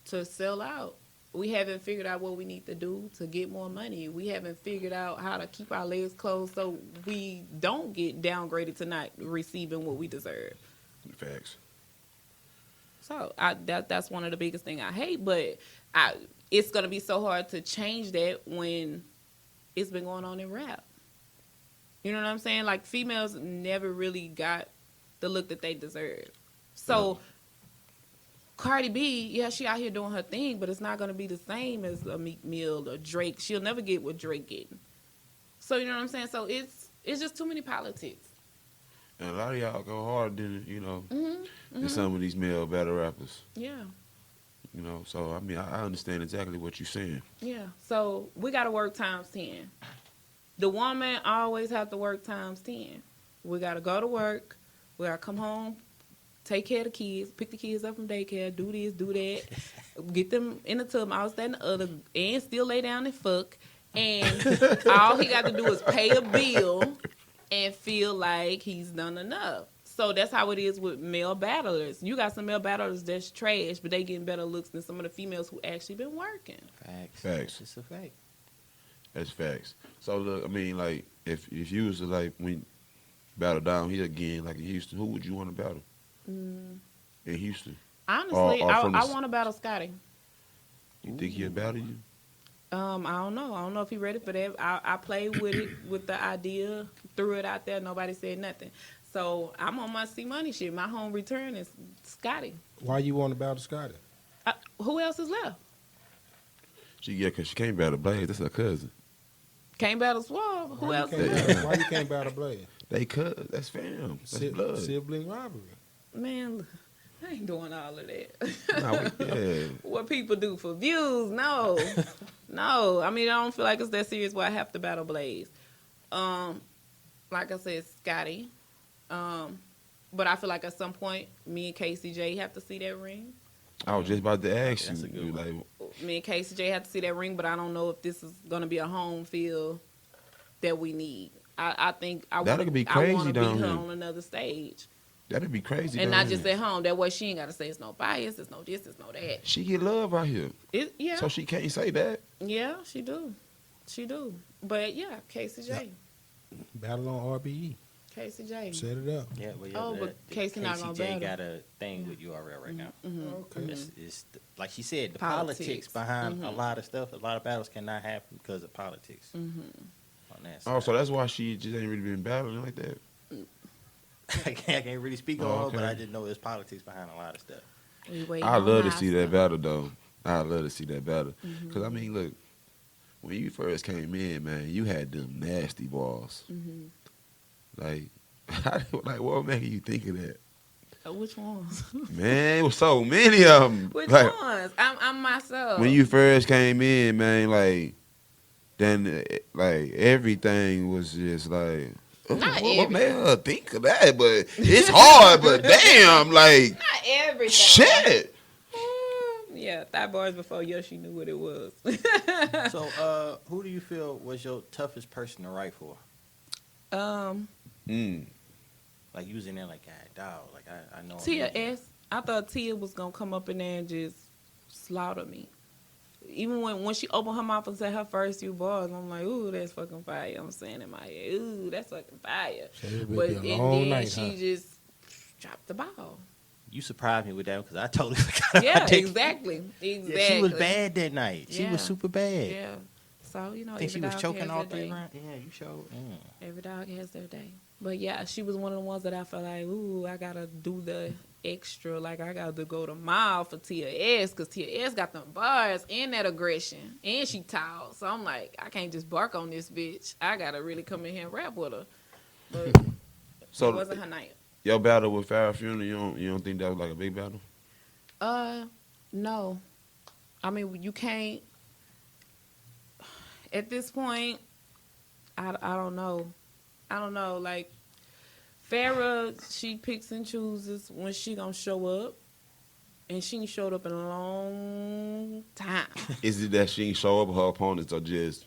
to sell out. We haven't figured out what we need to do to get more money. We haven't figured out how to keep our legs closed so we don't get downgraded to not receiving what we deserve. Facts. So that's one of the biggest things I hate, but it's going to be so hard to change that when it's been going on in rap. You know what I'm saying? Like, females never really got the look that they deserve. So Cardi B, yeah, she out here doing her thing, but it's not gonna be the same as a Meek Mill or Drake. She'll never get what Drake getting. So you know what I'm saying? So it's just too many politics. And a lot of y'all go hard than Mm-hmm. than some of these male battle rappers. Yeah. So I mean, I understand exactly what you're saying. Yeah. So we got to work times 10. The woman always have to work times 10. We got to go to work. We got to come home, take care of the kids, pick the kids up from daycare, do this, do that, get them in the tub, all that and the other, and still lay down and fuck. And all he got to do is pay a bill and feel like he's done enough. So that's how it is with male battlers. You got some male battlers that's trash, but they getting better looks than some of the females who actually been working. Facts. It's a fact. That's facts. So look, I mean, like, if you was to like when battle down here again, like in Houston, who would you want to battle in Houston? Honestly, Or from I the- want to battle Scotty. You think he'll battle you? I don't know. I don't know if he ready for that. I played with it, with the idea, threw it out there. Nobody said nothing. So I'm on my C Money shit. My home return is Scotty. Why you want to battle Scotty? Who else is left? Cause she can't battle Blaze. That's her cousin. Can't battle Suave. Who else is left? Why you can't battle Blade? They could. That's fam. That's blood. Sibling robbery. Man, I ain't doing all of that. Yeah. What people do for views, no. No. I mean, I don't feel like it's that serious where I have to battle Blaze. Like I said, Scotty. But I feel like at some point, me and KCJ have to see that ring. I was just about to ask That's a you. good Like, Me and KCJ have to see that ring, but I don't know if this is going to be a home field that we need. I think I That'd want be to crazy beat down her here. on another stage. that'd be crazy. And down not just here. at home. That way she ain't got to say it's no bias, it's no this, it's no that. She get love out here, Yeah. so she can't say that. Yeah, she do. She do. But yeah, KCJ. Battle on RBE. KCJ. Set it up. Yeah, well, Oh, but Casey not gonna KCJ battle. got a thing with URL right now. Okay. It's like she said, the Politics. politics behind a lot of stuff. A lot of battles cannot happen because of politics. On that Oh, side. so that's why she just ain't really been battling like that. I can't really speak on Oh, it, but okay. I just know there's politics behind a lot of stuff. We waiting I on love to our see that stuff. battle though. I love to see that battle because I mean, look, when you first came in, man, you had them nasty balls. Like, like what making you think of that? Which ones? Man, it was so many of them. Which Like, ones? I'm myself. when you first came in, man, like, then like everything was just like, Not what made her think of that? But it's hard. But damn, like, Not everything. shit. Yeah, Thigh Bars before Yoshi knew what it was. So, who do you feel was your toughest person to write for? Like you was in there like, God, dog, like I know. Tia S. I thought Tia was gonna come up in there and just slaughter me. Even when she opened her mouth and said her first few bars, I'm like, ooh, that's fucking fire. I'm saying in my head, ooh, that's fucking fire. So it would But be a and long then night, she huh? just dropped the ball. You surprised me with that because I totally forgot. Yeah, about that. exactly. Exactly. Yeah, she was bad that night. She Yeah. was super bad. Yeah. So, you know, I think she every was dog choking has all their 3 day. rounds. Yeah, you showed. Every dog has their day. But yeah, she was one of the ones that I felt like, ooh, I gotta do the extra. Like I gotta go to mile for Tia S, because Tia S got them bars and that aggression, and she tall. So I'm like, I can't just bark on this bitch. I gotta really come in here and rap with her. But So it wasn't her night. your battle with Farrah Funeral, you don't think that was like a big battle? No. I mean, you can't. At this point, I don't know. I don't know. Like, Farrah, she picks and chooses when she gonna show up. And she ain't showed up in a long time. Is it that she ain't show up, her opponents are just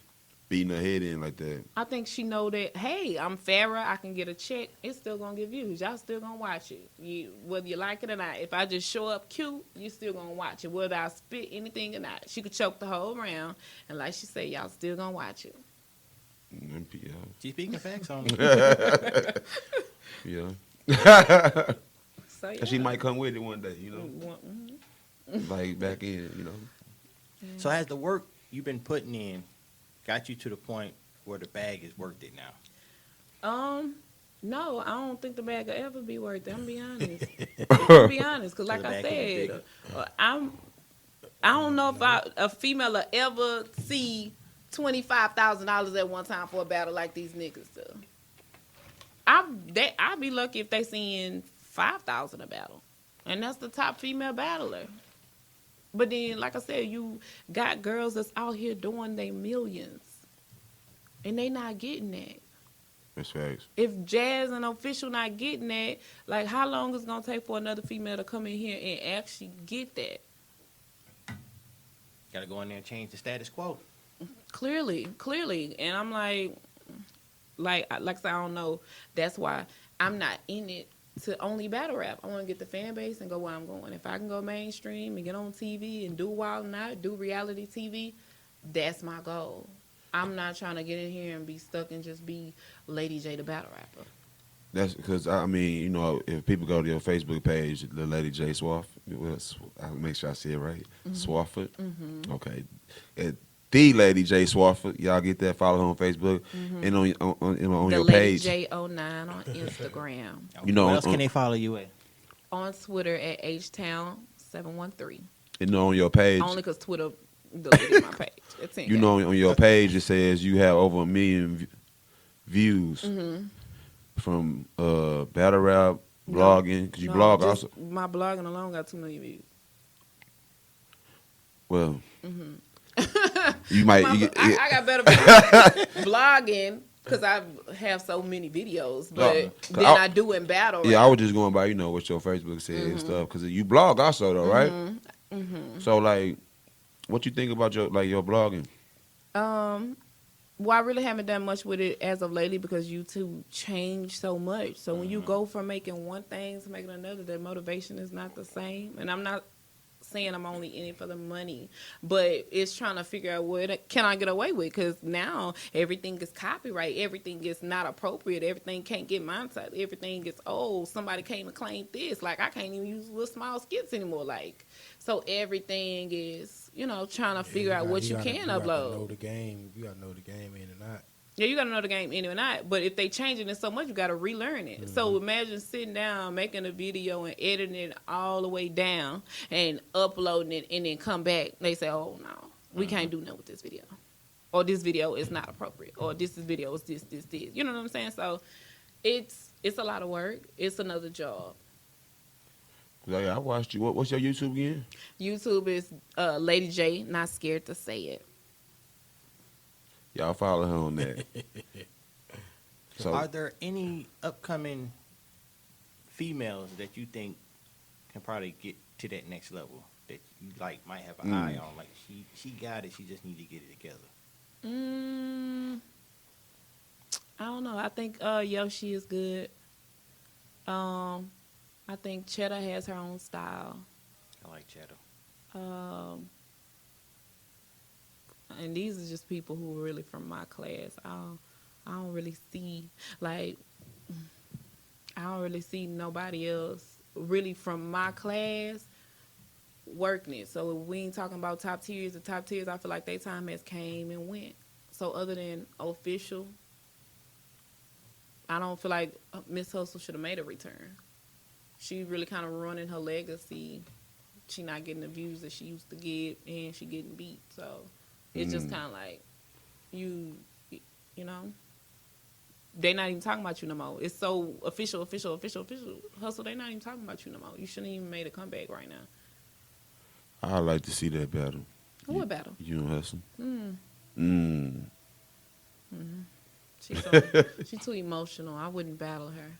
beating her head in like that? I think she know that, hey, I'm Farrah, I can get a check. It's still gonna get views. Y'all still gonna watch it. Whether you like it or not. If I just show up cute, you still gonna watch it. Whether I spit anything or not. She could choke the whole round. And like she said, y'all still gonna watch it. Yeah. She speaking facts on it. Yeah. So yeah. And she might come with it one day, you know? Mhm. Like back in, you know? So has the work you've been putting in got you to the point where the bag is worth it now? No, I don't think the bag will ever be worth it. I'm be honest. I'm be honest, because like the I bag can be said, bigger. I don't know if a female will ever see $25,000 at one time for a battle like these niggas do. I'd be lucky if they seeing 5,000 a battle, and that's the top female battler. But then, like I said, you got girls that's out here doing their millions, and they not getting that. That's facts. If Jazz and Official not getting that, like how long is it gonna take for another female to come in here and actually get that? Got to go in there and change the status quo. Clearly, and I'm like I said, I don't know. That's why I'm not in it to only battle rap. I want to get the fan base and go where I'm going. If I can go mainstream and get on TV and do Wild Night, do reality TV, that's my goal. I'm not trying to get in here and be stuck and just be Lady J the battle rapper. That's because I mean, you know, if people go to your Facebook page, the Lady J Swaff, I'll make sure I say it right. Swafford. Okay. The Lady J Swafford. Y'all get that. Follow her on Facebook and on The your Lady page. J09 on Instagram. You know, Where else can they follow you at? On Twitter at H-Town713. You know, on your page. Only because Twitter deleted my page. It's You know, on your page it says you have over 1 million views from battle rap, blogging. Because you blog just also. My blogging alone got 2 million views. Well, you might. I got better videos blogging because I have so many videos, but then I do in battle. Yeah, I was just going by, you know, what your Facebook said and stuff. Because you blog also, though, right? So, like, what you think about your blogging? Well, I really haven't done much with it as of lately because YouTube changed so much. So when you go from making one thing to making another, the motivation is not the same. And I'm not saying I'm only in it for the money, but it's trying to figure out what can I get away with, because now everything is copyright, everything is not appropriate, everything can't get monetized, everything is somebody came and claimed this, like I can't even use little small skits anymore, like, so everything is, you know, trying to figure out what you can upload. You gotta know the game. You gotta know the game in and out. Yeah, you got to know the game in or not. But if they changing it so much, you got to relearn it. So imagine sitting down, making a video and editing it all the way down and uploading it and then come back. They say, oh, no, we can't do nothing with this video. Or this video is not appropriate. Or this video is this. You know what I'm saying? So it's a lot of work. It's another job. I watched you. What's your YouTube again? YouTube is Lady J, not scared to say it. Y'all follow her on that. So, Are there any upcoming females that you think can probably get to that next level that you like might have an eye on? Like she got it, she just need to get it together. I don't know. I think Yoshi is good. I think Cheddar has her own style. I like Cheddar. And these are just people who are really from my class. I don't really see nobody else really from my class working it. So if we ain't talking about top tiers, the top tiers, I feel like their time has came and went. So other than Official, I don't feel like Miss Hustle should have made a return. She really kind of running her legacy. She not getting the views that she used to get, and she getting beat. So it's just kind of like you know, they not even talking about you no more. It's so official. Hustle, they not even talking about you no more. You shouldn't even made a comeback right now. I'd like to see that battle. What battle? You and Hustle. She's too emotional. I wouldn't battle her.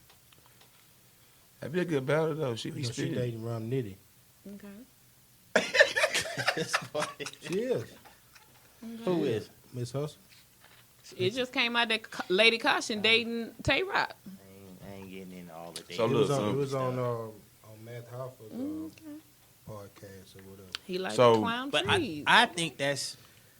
That'd be a good battle though. She be She spitting. dating Rum Nitty. Okay. She is. Who is? Miss Hustle. It just came out that Lady Caution dating Tay Rock. I ain't getting into all the So It look, was on Matt Hoffa's podcast or whatever. He likes So- clown But trees. I think that's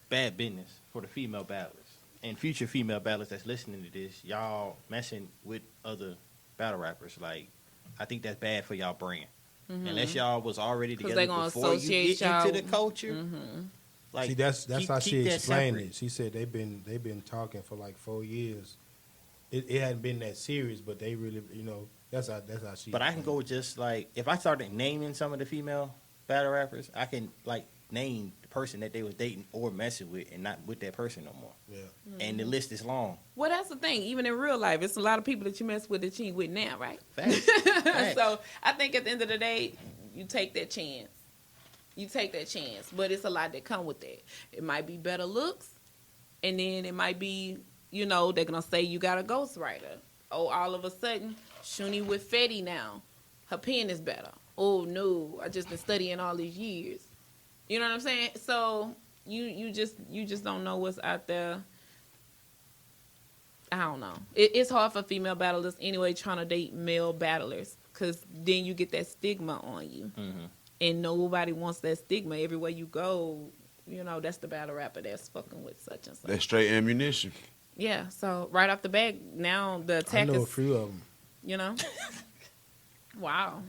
bad business for the female battlers and future female battlers that's listening to this. Y'all messing with other battle rappers. Like, I think that's bad for y'all brand. Unless y'all was already 'Cause together they gonna before you associate get into y'all. the culture. Like, See, that's how she keep that explained separate. it. She said they've been talking for like 4 years, it hadn't been that serious, but they really, that's how she. But I can go with just like if I started naming some of the female battle rappers, I can like name the person that they was dating or messing with, and not with that person no more. Yeah. And the list is long. Well, that's the thing. Even in real life, it's a lot of people that you mess with that you ain't with now, right? Facts. Facts. So I think at the end of the day, you take that chance. You take that chance, but it's a lot that come with that. It might be better looks, and then it might be, they're gonna say you got a ghostwriter. Oh, all of a sudden, Shuni with Fetty now, her pen is better. Oh no, I just been studying all these years. You know what I'm saying? So you just don't know what's out there. I don't know. It's hard for female battlers anyway trying to date male battlers, because then you get that stigma on you. Mm-hmm. And nobody wants that stigma. Everywhere you go, that's the battle rapper that's fucking with such and such. That's straight ammunition. Yeah, so right off the bat, now the I attack know a is, few of them. Wow.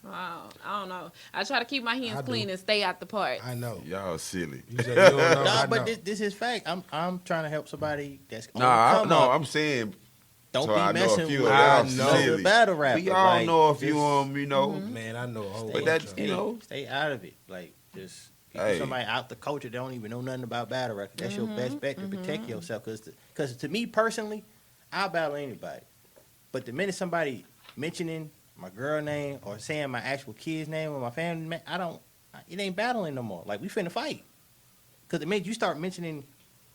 I don't know. I try to keep my hands I do. clean and stay out the part. I know. Y'all silly. You said you don't know. Nah, I but know. this is fact. I'm trying to help somebody that's on Nah, the come no, up. I'm saying Don't so be I know a messing few with of y'all another silly. battle rapper. we all like, know a few just of them, Man, I know a whole But bunch that's, of them. you know, stay out of it. Like just Hey. somebody out the culture that don't even know nothing about battle rap. That's your best bet to protect yourself. Because to me personally, I'll battle anybody. But the minute somebody mentioning my girl name or saying my actual kid's name or my family name, it ain't battling no more. Like, we finna fight. Because the minute you start mentioning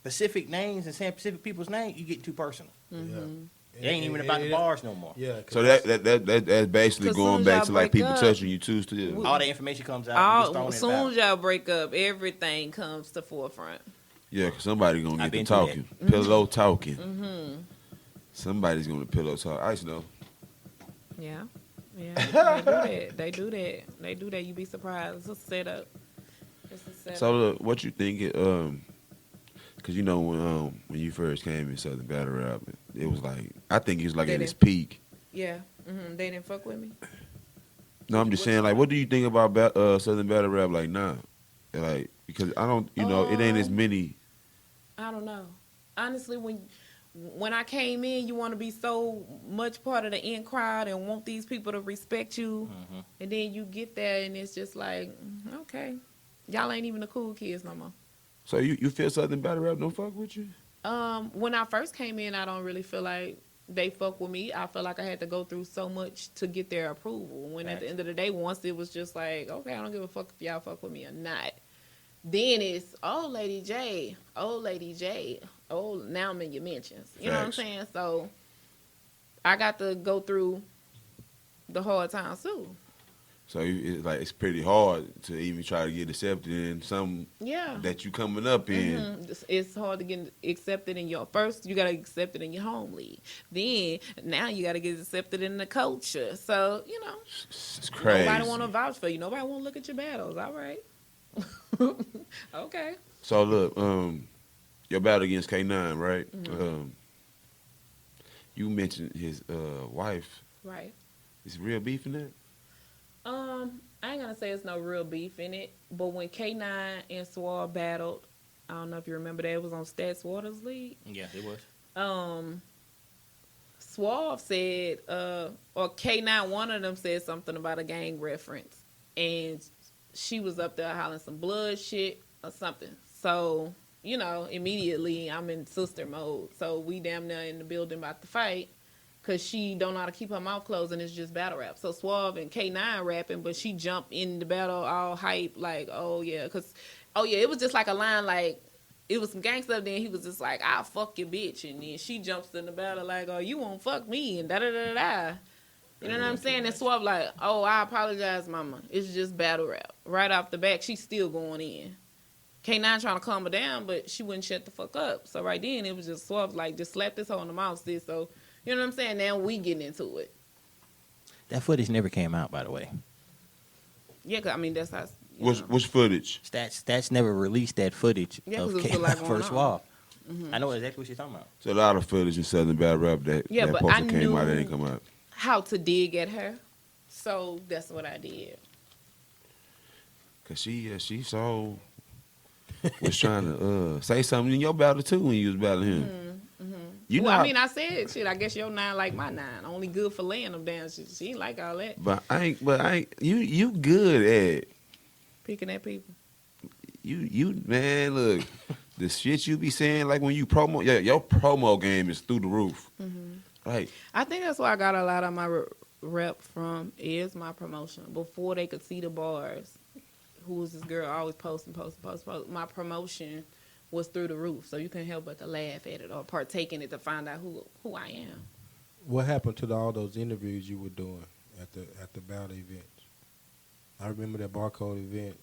specific names and saying specific people's names, you get too personal. Yeah. It ain't even about the bars no more. Yeah. 'cause so that's basically 'Cause going soon as back y'all to like break people up, touching you too still. All the information comes out. You As just soon throwing as it out. y'all break up, everything comes to forefront. Yeah, cause somebody's gonna I've get to been through talking. Pillow talking. Somebody's gonna pillow talk. Ice know. Yeah. Yeah. They do that. You be surprised. It's a setup. So look, what you think? Cause when you first came in Southern Battle Rap, it was like I think it was like Did at it? its peak. Yeah. They didn't fuck with me. No, I'm just saying, like, what do you think about Southern Battle Rap like now? Like, because I don't, it ain't as many. I don't know. Honestly, when I came in, you want to be so much part of the in crowd and want these people to respect you, and then you get there and it's just like, okay, y'all ain't even the cool kids no more. So you feel Southern Battle Rap don't fuck with you? When I first came in, I don't really feel like they fuck with me. I feel like I had to go through so much to get their approval. When at the end of the day, once it was just like, okay, I don't give a fuck if y'all fuck with me or not. Then it's, oh, Lady J. Oh, now I'm in your mentions. You know what I'm Facts. saying? So I got to go through the hard times too. So it's pretty hard to even try to get accepted in some Yeah. that you coming up in. It's hard to get accepted in first you gotta accept it in your home league. Then now you gotta get accepted in the culture. So, It's crazy. nobody wanna vouch for you. Nobody wanna look at your battles. All right. Okay. So look, your battle against K9, right? You mentioned his wife. Right. Is real beef in that? I ain't gonna say it's no real beef in it, but when K9 and Swab battled, I don't know if you remember that, it was on Stats Waters League. Yeah, it was. Suave said, or K9, one of them said something about a gang reference, and she was up there hollering some blood shit or something. So, immediately I'm in sister mode. So we damn near in the building about to fight, because she don't know how to keep her mouth closed and it's just battle rap. So Suave and K9 rapping, but she jumped in the battle all hype, like, oh yeah, it was just like a line, like, it was some gangsta, then he was just like, I'll fuck your bitch, and then she jumps in the battle like, oh, you won't fuck me, and da-da-da-da-da. You know what I'm saying? And Suave like, oh, I apologize, mama. It's just battle rap. Right off the back, she's still going in. K9 trying to calm her down, but she wouldn't shut the fuck up. So right then, it was just Suave like, just slap this hoe in the mouth, sis. So, you know what I'm saying? Now we getting into it. That footage never came out, by the way. Yeah, 'cause, I mean, that's how. Which footage? Stats never released that footage Yeah, 'cause of it was a lot going First on. Wall. I know exactly what you're talking about. There's a lot of footage in Southern Battle Rap that But poster I came knew out, that didn't come out. how to dig at her. So that's what I did. Cause she so was trying to say something in your battle too when you was battling him. You know, Well, I how- mean, I said shit. I guess your 9 like my 9. Only good for laying them down. She ain't like all that. but I ain't. You good at Picking at people. you man. Look, the shit you be saying like when you promo, your promo game is through the roof. Like I think that's why I got a lot of my rep from is my promotion. Before they could see the bars, who was this girl always posting. My promotion was through the roof, so you couldn't help but to laugh at it or partake in it to find out who I am. What happened to all those interviews you were doing at the battle events? I remember that barcode event.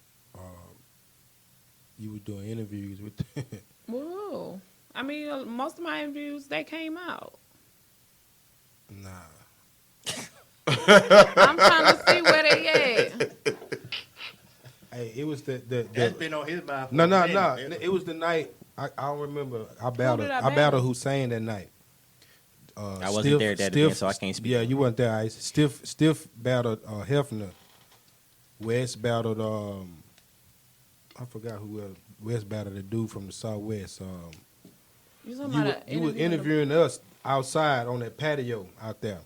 You were doing interviews with. Whoa. I mean, most of my interviews, they came out. Nah. I'm trying to see where they at. Hey, it was the That's been on his mind. For no. a minute. It was the night. I don't remember. I did battled. I I battle? battled Hussein that night. I wasn't there that event, so I can't speak. Yeah, you weren't there. Ice. Stiff battled Hefner. West battled. I forgot who else. West battled the dude from the Southwest. You talking about You was interviewing us outside on that patio out there.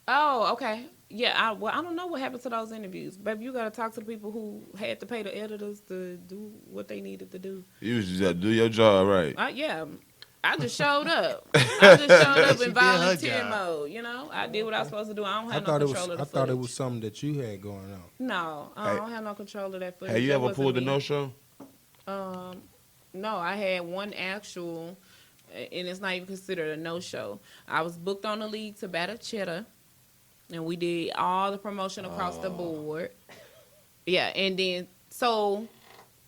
Oh, okay. Yeah, I don't know what happened to those interviews. Baby, you got to talk to the people who had to pay the editors to do what they needed to do. you just gotta do your job right. Yeah, I just showed up. I just showed up She in did her volunteer job. mode, you know? I did what I was supposed to do. I don't I have no thought it control was. of the I thought it footage. was something that you had going on. No, I don't have no control of that footage. Have you That ever wasn't pulled a me. no-show? No, I had one actual, and it's not even considered a no-show. I was booked on the league to bat a cheddar, and we did all the promotion across the board. Yeah, and then, so,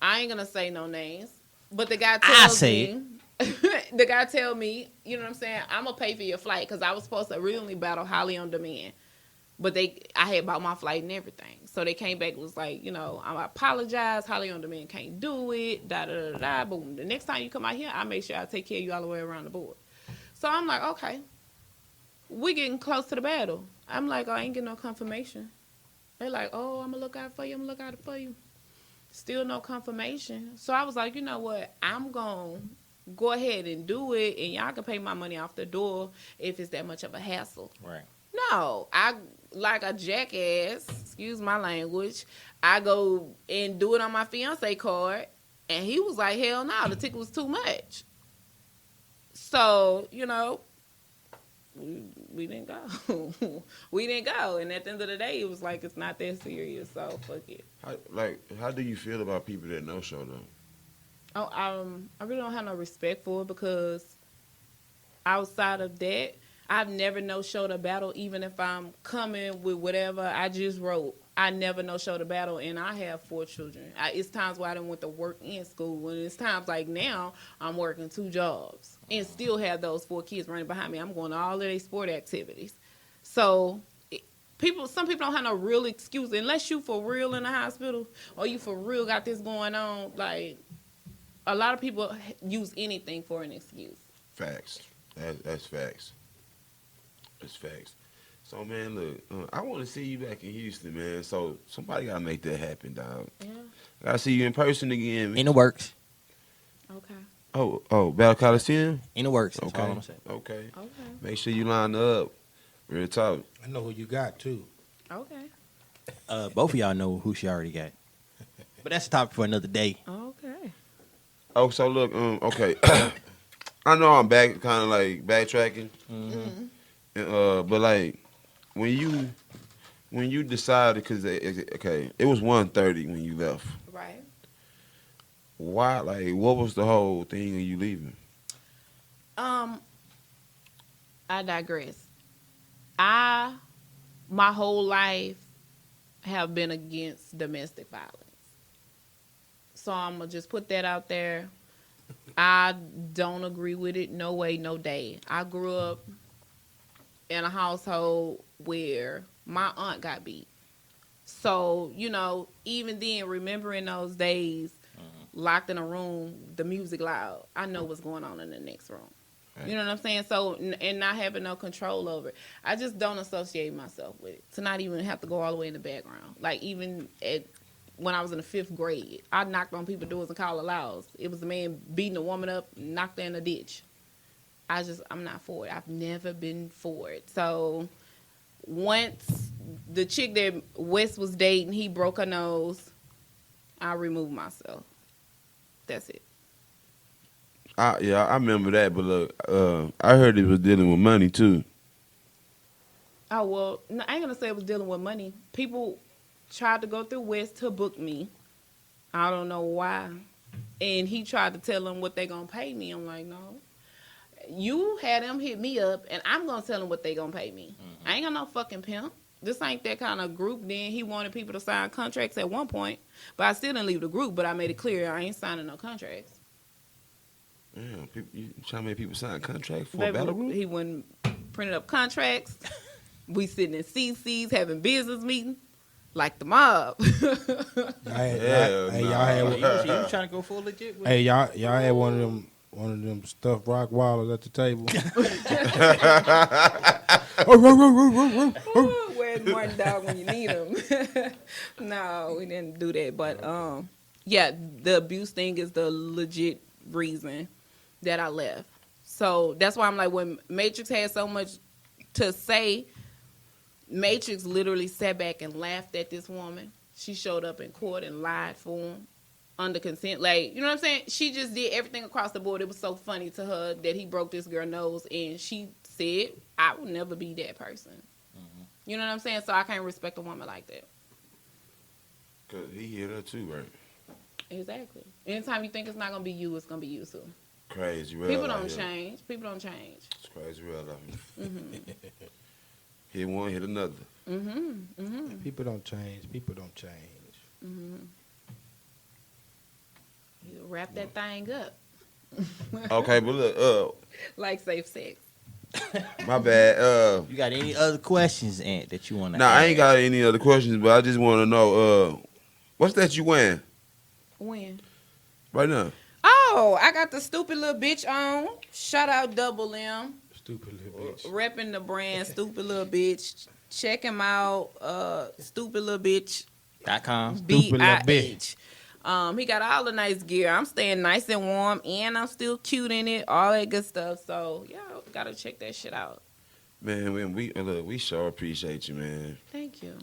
I ain't going to say no names, but the guy tells me, the guy tell me, you know what I'm saying, I'm going to pay for your flight, because I was supposed to originally battle Holly on Demand. But I had bought my flight and everything. So they came back and was like, you know, I apologize. Holly on Demand can't do it. Da. Boom. The next time you come out here, I make sure I take care of you all the way around the board. So I'm like, okay. We getting close to the battle. I'm like, I ain't getting no confirmation. They're like, oh, I'm going to look out for you. Still no confirmation. So I was like, you know what? I'm going to go ahead and do it. And y'all can pay my money off the door if it's that much of a hassle. Right. No, I like a jackass, excuse my language. I go and do it on my fiance card, and he was like, hell no, the ticket was too much. So, you know, we didn't go. We didn't go. And at the end of the day, it was like, it's not that serious, so fuck it. How do you feel about people that no-show though? Oh, I really don't have no respect for it because outside of that, I've never no-showed a battle, even if I'm coming with whatever I just wrote. I never no-showed a battle, and I have 4 children. It's times where I didn't went to work in school, and it's times like now I'm working 2 jobs and still have those 4 kids running behind me. I'm going to all of their sport activities. So some people don't have no real excuse, unless you for real in the hospital or you for real got this going on. Like, a lot of people use anything for an excuse. Facts. That's facts. That's facts. So, man, look, I want to see you back in Houston, man. So, somebody got to make that happen, dog. Yeah. Got to see you in person again. In the works. Okay. Oh, Battle Coliseum? In the works. That's all Okay. I'm saying. Okay. Okay. Make sure you line up. Real talk. I know who you got too. Okay. Both of y'all know who she already got. But that's a topic for another day. Okay. Oh, so look, okay. I know I'm kind of like backtracking. But like when you decided, because it was 1:30 when you left. Right. Why? Like, what was the whole thing of you leaving? I digress. My whole life have been against domestic violence. So I'm gonna just put that out there. I don't agree with it. No way, no day. I grew up in a household where my aunt got beat. So, you know, even then, remembering those days, locked in a room, the music loud, I know what's going on in the next room. Right. You know what I'm saying? So, and not having no control over it. I just don't associate myself with it. To not even have to go all the way in the background. Like, even when I was in the 5th grade, I knocked on people's doors and called aloud. It was a man beating a woman up, knocked her in a ditch. I'm not for it. I've never been for it. So once the chick that Wes was dating, he broke her nose, I removed myself. That's it. I remember that, but look, I heard he was dealing with money too. Oh, well, no, I ain't going to say it was dealing with money. People tried to go through West to book me. I don't know why. And he tried to tell them what they going to pay me. I'm like, no. You had them hit me up, and I'm going to tell them what they going to pay me. Mm-hmm. I ain't got no fucking pimp. This ain't that kind of group. Then he wanted people to sign contracts at one point, but I still didn't leave the group, but I made it clear I ain't signing no contracts. Damn, you trying to make people sign contracts for a Baby, battle group? He wouldn't print up contracts. We sitting in CCs having business meetings like the mob. He was trying to go full legit with Hey, y'all had one of them stuffed rock wallers at the table. Where's Martin Dog when you need him? No, we didn't do that. But yeah, the abuse thing is the legit reason that I left. So that's why I'm like, when Matrix had so much to say, Matrix literally sat back and laughed at this woman. She showed up in court and lied for him under consent. Like, you know what I'm saying? She just did everything across the board. It was so funny to her that he broke this girl's nose, and she said, I will never be that person. Mm-hmm. You know what I'm saying? So I can't respect a woman like that. Because he hit her too, right? Exactly. Anytime you think it's not going to be you, it's going to be you too. Crazy real. People don't change. People don't change. It's crazy real life. Mm-hmm. Hit one, hit another. Mm-hmm. Mm-hmm. People don't change. People don't change. Mm-hmm. You wrap that thing up. Okay, but look, like safe sex. my bad. You got any other questions, Ant, that you want to I ask? ain't got any other questions, but I just want to know, what's that you wearing When? right now? Oh, I got the stupid little bitch on. Shout out Double M. Stupid little bitch. Repping the brand, stupid little bitch. Check him out. Stupid little bitch.com. BIH. He got all the nice gear. I'm staying nice and warm, and I'm still cute in it. All that good stuff. So yeah, gotta check that shit out. Man, we sure appreciate you, man. Thank you.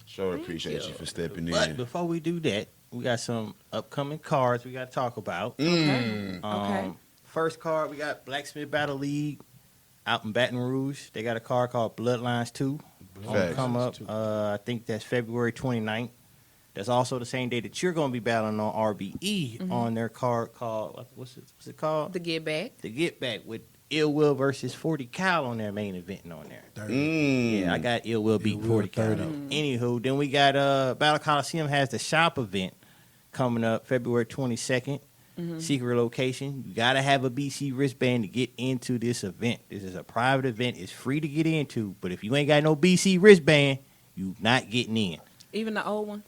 Sure appreciate you for stepping But in. before we do that, we got some upcoming cards we got to talk about. Okay. First card, we got Blacksmith Battle League out in Baton Rouge. They got a card called Bloodlines 2. Come up. I think that's February 29th. That's also the same day that you're going to be battling on RBE on their card called, what's it called? The Get Back. The Get Back with Ill Will versus 40 Cal on their main event on there. Yeah, I got Ill Will beating 40 Cal. Anywho, then we got Battle Coliseum has the shop event coming up February 22nd. Secret location. You got to have a BC wristband to get into this event. This is a private event. It's free to get into, but if you ain't got no BC wristband, you not getting in. Even the old ones?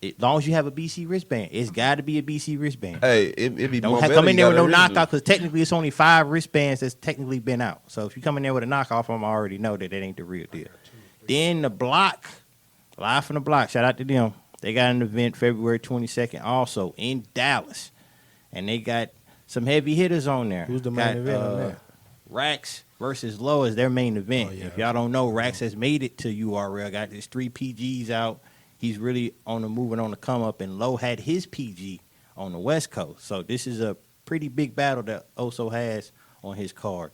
As long as you have a BC wristband, it's got to be a BC wristband. Hey, it be Don't more come in there with no original. knockoff, because technically it's only 5 wristbands that's technically been out. So if you come in there with a knockoff, I already know that ain't the real deal. Then the Block, Live from the Block, shout out to them. They got an event February 22nd also in Dallas. And they got some heavy hitters on there. Who's the main event on that? Rax versus Low is their main event. Oh, yeah. If y'all don't know, Rax has made it to URL. Got his 3 PGs out. He's really on the move and on the come up. And Low had his PG on the West Coast. So this is a pretty big battle that Oso has on his card.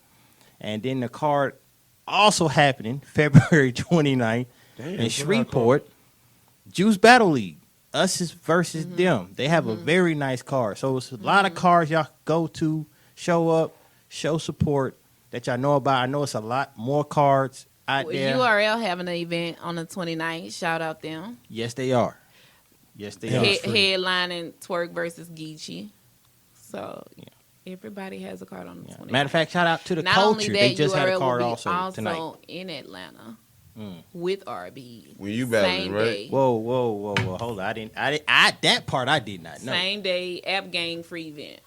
And then the card also happening February 29th in Shreveport, Juice Battle League. Us versus them. They have a very nice card. So it's a lot of cards y'all go to, show up, show support that y'all know about. I know it's a lot more cards out there. URL having an event on the 29th. Shout out them. Yes, they are. Yes, they are. Headlining Twerk versus Geechee. So everybody has a card on the 29th. Matter of fact, shout out to the Not Culture. only that, They just URL had a card will be also tonight. in Atlanta with RB. When you battling, Same right? day. Whoa. Hold on. That part I did not know. Same day, App Gang free event.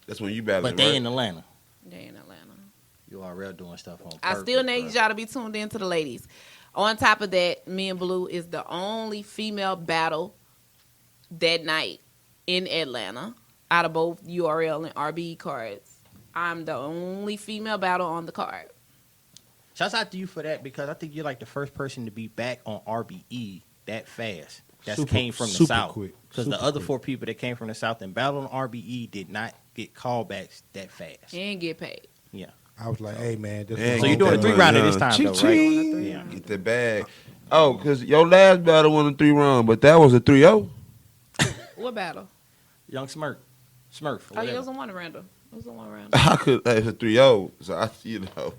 That's when you battling, But they right? in Atlanta. They in Atlanta. URL doing stuff on purpose. I still need y'all to be tuned in to the ladies. On top of that, me and Blue is the only female battle that night in Atlanta out of both URL and RB cards. I'm the only female battle on the card. Shouts out to you for that because I think you're like the first person to be back on RBE that fast. That Super- came from the super South. quick. Because the Super other quick. 4 people that came from the South and battled on RBE did not get callbacks that fast. And get paid. Yeah. I was like, hey man, this Man, was So you're get doing a that 3-rounder money, this huh? time, though, right? Ching-ching. Yeah. Get the bag. Oh, because your last battle wasn't a 3-round, but that was a 3-0. What battle? Young Smurf. Smurf. Oh, Whatever. it was a one rounder. It was a one rounder. I could. It's a 3-0. So I, you know.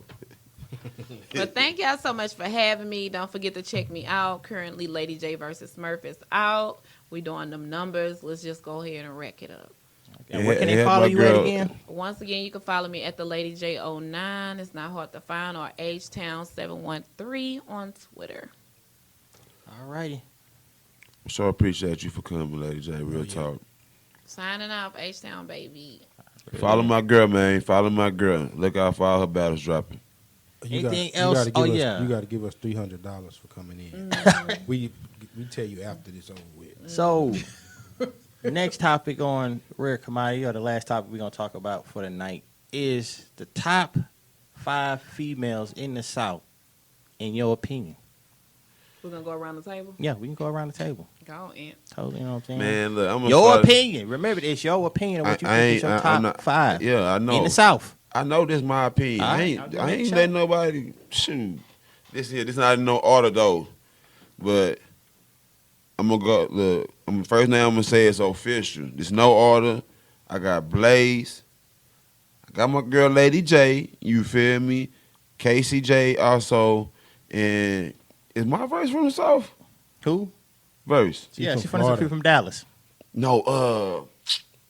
But thank y'all so much for having me. Don't forget to check me out. Currently, Lady J versus Smurf is out. We doing them numbers. Let's just go ahead and rack it up. And where can Yeah, they follow my you girl- at again? Once again, you can follow me at the Lady J09. It's not hard to find, or H-Town713 on Twitter. All righty. Sure appreciate you for coming, Lady J. Real yeah. talk. Signing off, H-Town, baby. Follow my girl, man. Follow my girl. Look out for all her battles dropping. Anything else? Oh, yeah. You got to give us $300 for coming in. we tell you after this over with. So, next topic on Rare Commodity, or the last topic we're going to talk about for the night, is the top 5 females in the South, in your opinion. We're going to go around the table. Yeah, we can go around the table. Go Ant. Totally, you know what I'm saying? Man, look, I'm gonna Your start- opinion. Remember, it's your opinion of what you I think is ain't- your I'm top not- 5 Yeah, I know. in the South. I know this my opinion. All I right, ain't, I'll do I that ain't show. letting nobody shoot. This not in no order though. But I'm gonna go. Look, first name I'm gonna say it's official. There's no order. I got Blaze. I got my girl Lady J. You feel me? KCJ also, and is my verse from the South? Who? Verse. She Yeah, from she's from Florida. from Dallas. No,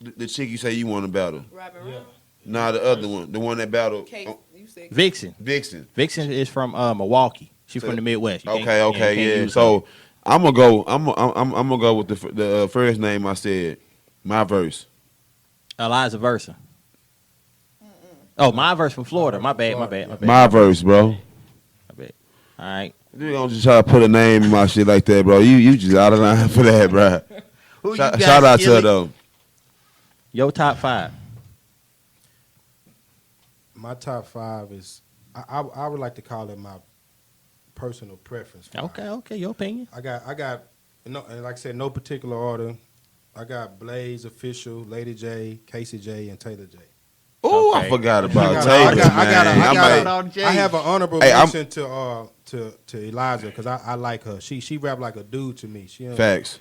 the chick you say you want to battle. Robin Rock. Nah, the other one, the one that battled Case. oh, You said Vixen. Vixen. Vixen is from Milwaukee. She's So- from the Midwest. You Okay, can't- okay, can't yeah. use So I'm gonna go. I'm gonna go with the first name I said. My verse. her. Eliza Versa. Oh, my verse from Florida. My bad. My verse, bro. My bad. All right. You don't just try to put a name in my shit like that, bro. You just out of line for that, bro. Who you Shout, got, shout out to her Skillet? though. Your top 5. My top 5 is I would like to call it my personal preference. five. Okay. Your opinion. I got no, and like I said, no particular order. I got Blaze, Official, Lady J, Casey J, and Taylor J. Oh, Okay. I forgot about I Taylor, got- I man. got- I I got- might- All J's. I have an honorable Hey, I'm- mention to Eliza because I like her. She rap like a dude to me. Facts.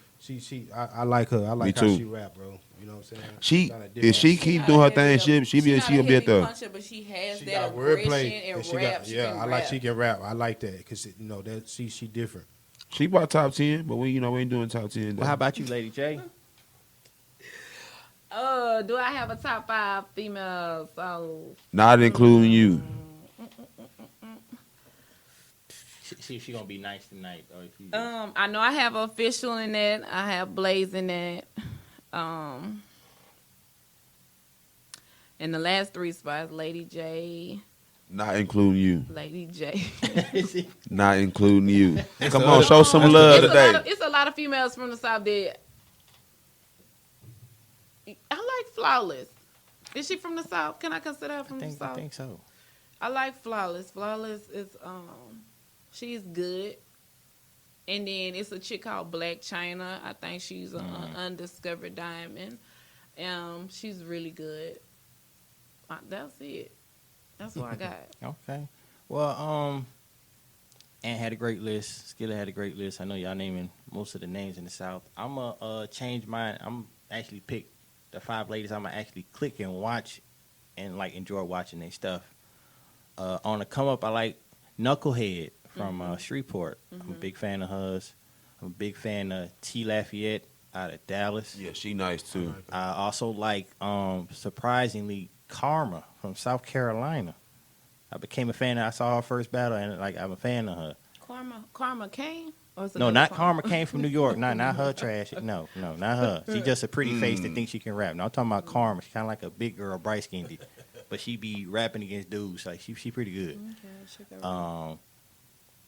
I like her. I like Me how too. she rap, bro. You know what I'm saying? She Kinda if different. she keep doing her thing, she not gonna be a at heavy there. puncher, but she has She that got aggression wordplay and she rap. got She yeah. can I like rap. she can rap. I like that because you know that she different. She bought top 10, but we ain't doing top 10. Well, how about you, Lady J? Do I have a top 5 females? So Not including you. See if she gonna be nice tonight, or if you. I know I have Official in that. I have Blaze in that. In the last 3 spots, Lady J, Not including you. Lady J. Not including you. Come on, show some love today. It's a lot of females from the South that I like. Flawless. Is she from the South? Can I consider her from the I South? think so. I like Flawless. Flawless is she's good. And then it's a chick called Black China. I think she's an undiscovered diamond. She's really good. That's it. That's what I got. Okay. Well, Ant had a great list. Skillet had a great list. I know y'all naming most of the names in the South. I'm gonna change mine. I'm actually pick the 5 ladies. I'm gonna actually click and watch, and like enjoy watching their stuff. On the come up, I like Knucklehead from Shreveport. I'm a big fan of hers. I'm a big fan of T. Lafayette out of Dallas. Yeah, she nice too. I also like, surprisingly, Karma from South Carolina. I became a fan. I saw her first battle, and like I'm a fan of her. Karma Kane? Or is it No, another not Karma came from New York. Not her trash. No, not her. She just a pretty face that thinks she can rap. No, I'm talking about Karma. She's kind of like a big girl, bright skinned, but she be rapping against dudes. Like she pretty good. Okay, check her out.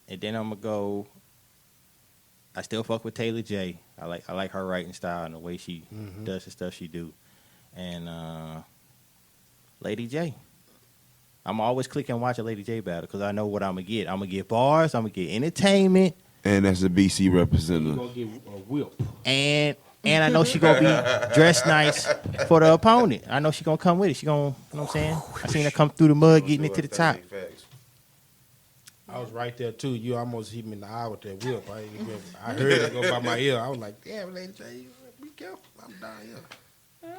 And then I'm gonna go. I still fuck with Taylor J. I like her writing style and the way she does the stuff she do. And Lady J. I'm always click and watch a Lady J battle because I know what I'm gonna get. I'm gonna get bars. I'm gonna get entertainment, And that's a BC You representative. gonna get a whip. and I know she gonna be dressed nice for the opponent. I know she gonna come with it. She gonna, you know what I'm saying? I seen her come through the mud, getting it to the top. I was right there too. You almost hit me in the eye with that whip. I heard it go by my ear. I was like, damn, Lady J, be careful. I'm down here.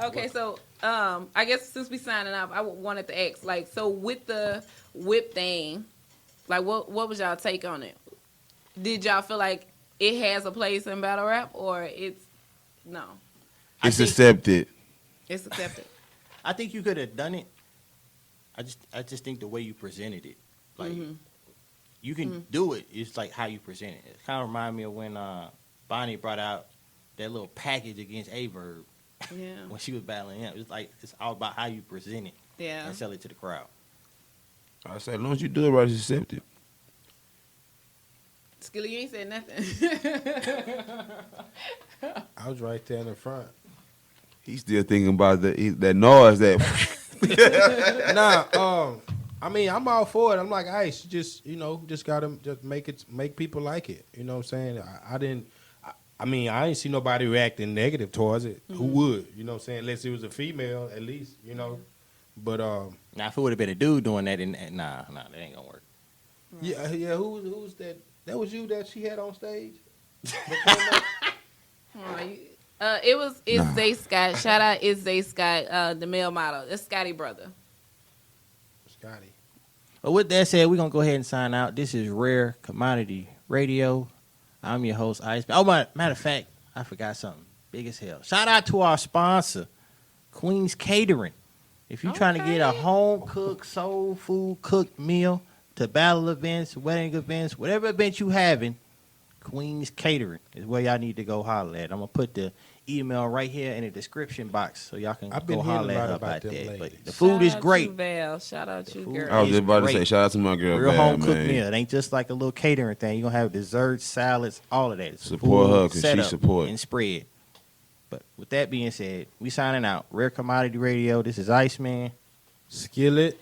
Okay, so I guess since we signing off, I wanted to ask, like, so with the whip thing, like, what was y'all take on it? Did y'all feel like it has a place in battle rap, or it's no? It's accepted. It's accepted. I think you could have done it. I just think the way you presented it, like you can do it. It's like how you present it. It kind of remind me of when Bonnie brought out that little package against Averb Yeah, when she was battling him. It's like it's all about how you present it yeah. and sell it to the crowd. I said, as long as you do it right, it's accepted. Skillet, you ain't said nothing. I was right there in the front. He's still thinking about that noise that. I mean, I'm all for it. I'm like, Ice, just gotta just make people like it. You know what I'm saying? I didn't see nobody reacting negative towards it. Who would? You know what I'm saying? Unless it was a female, at least, But Now, if it would have been a dude doing that, nah, that ain't gonna work. yeah, who was that? That was you that she had on stage? It's Zay Scott. Shout out, it's Zay Scott, the male model. It's Scotty brother. Scotty. But with that said, we're gonna go ahead and sign out. This is Rare Commodity Radio. I'm your host, Iceman. Oh, matter of fact, I forgot something big as hell. Shout out to our sponsor, Queenz Catering. If you're trying to get a home cooked, soul food cooked meal to battle events, wedding events, whatever event you having, Queenz Catering is where y'all need to go holler at. I'm gonna put the email right here in the description box so y'all can I've been go hearing holler a lot at her about about them that. ladies. But the food is great. Shout out to food girl. I was just about to say, great. shout out to my girl. Real Bad, home cooked man. meal. It ain't just like a little catering thing. You're gonna have desserts, salads, all of that. It's a Support food her 'cause she setup support. and spread. But with that being said, we signing out. Rare Commodity Radio. This is Iceman. Skillet.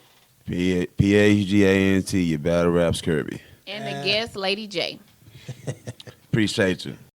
Phg ANT, your battle raps Kirby. And the guest, Lady J. Appreciate you.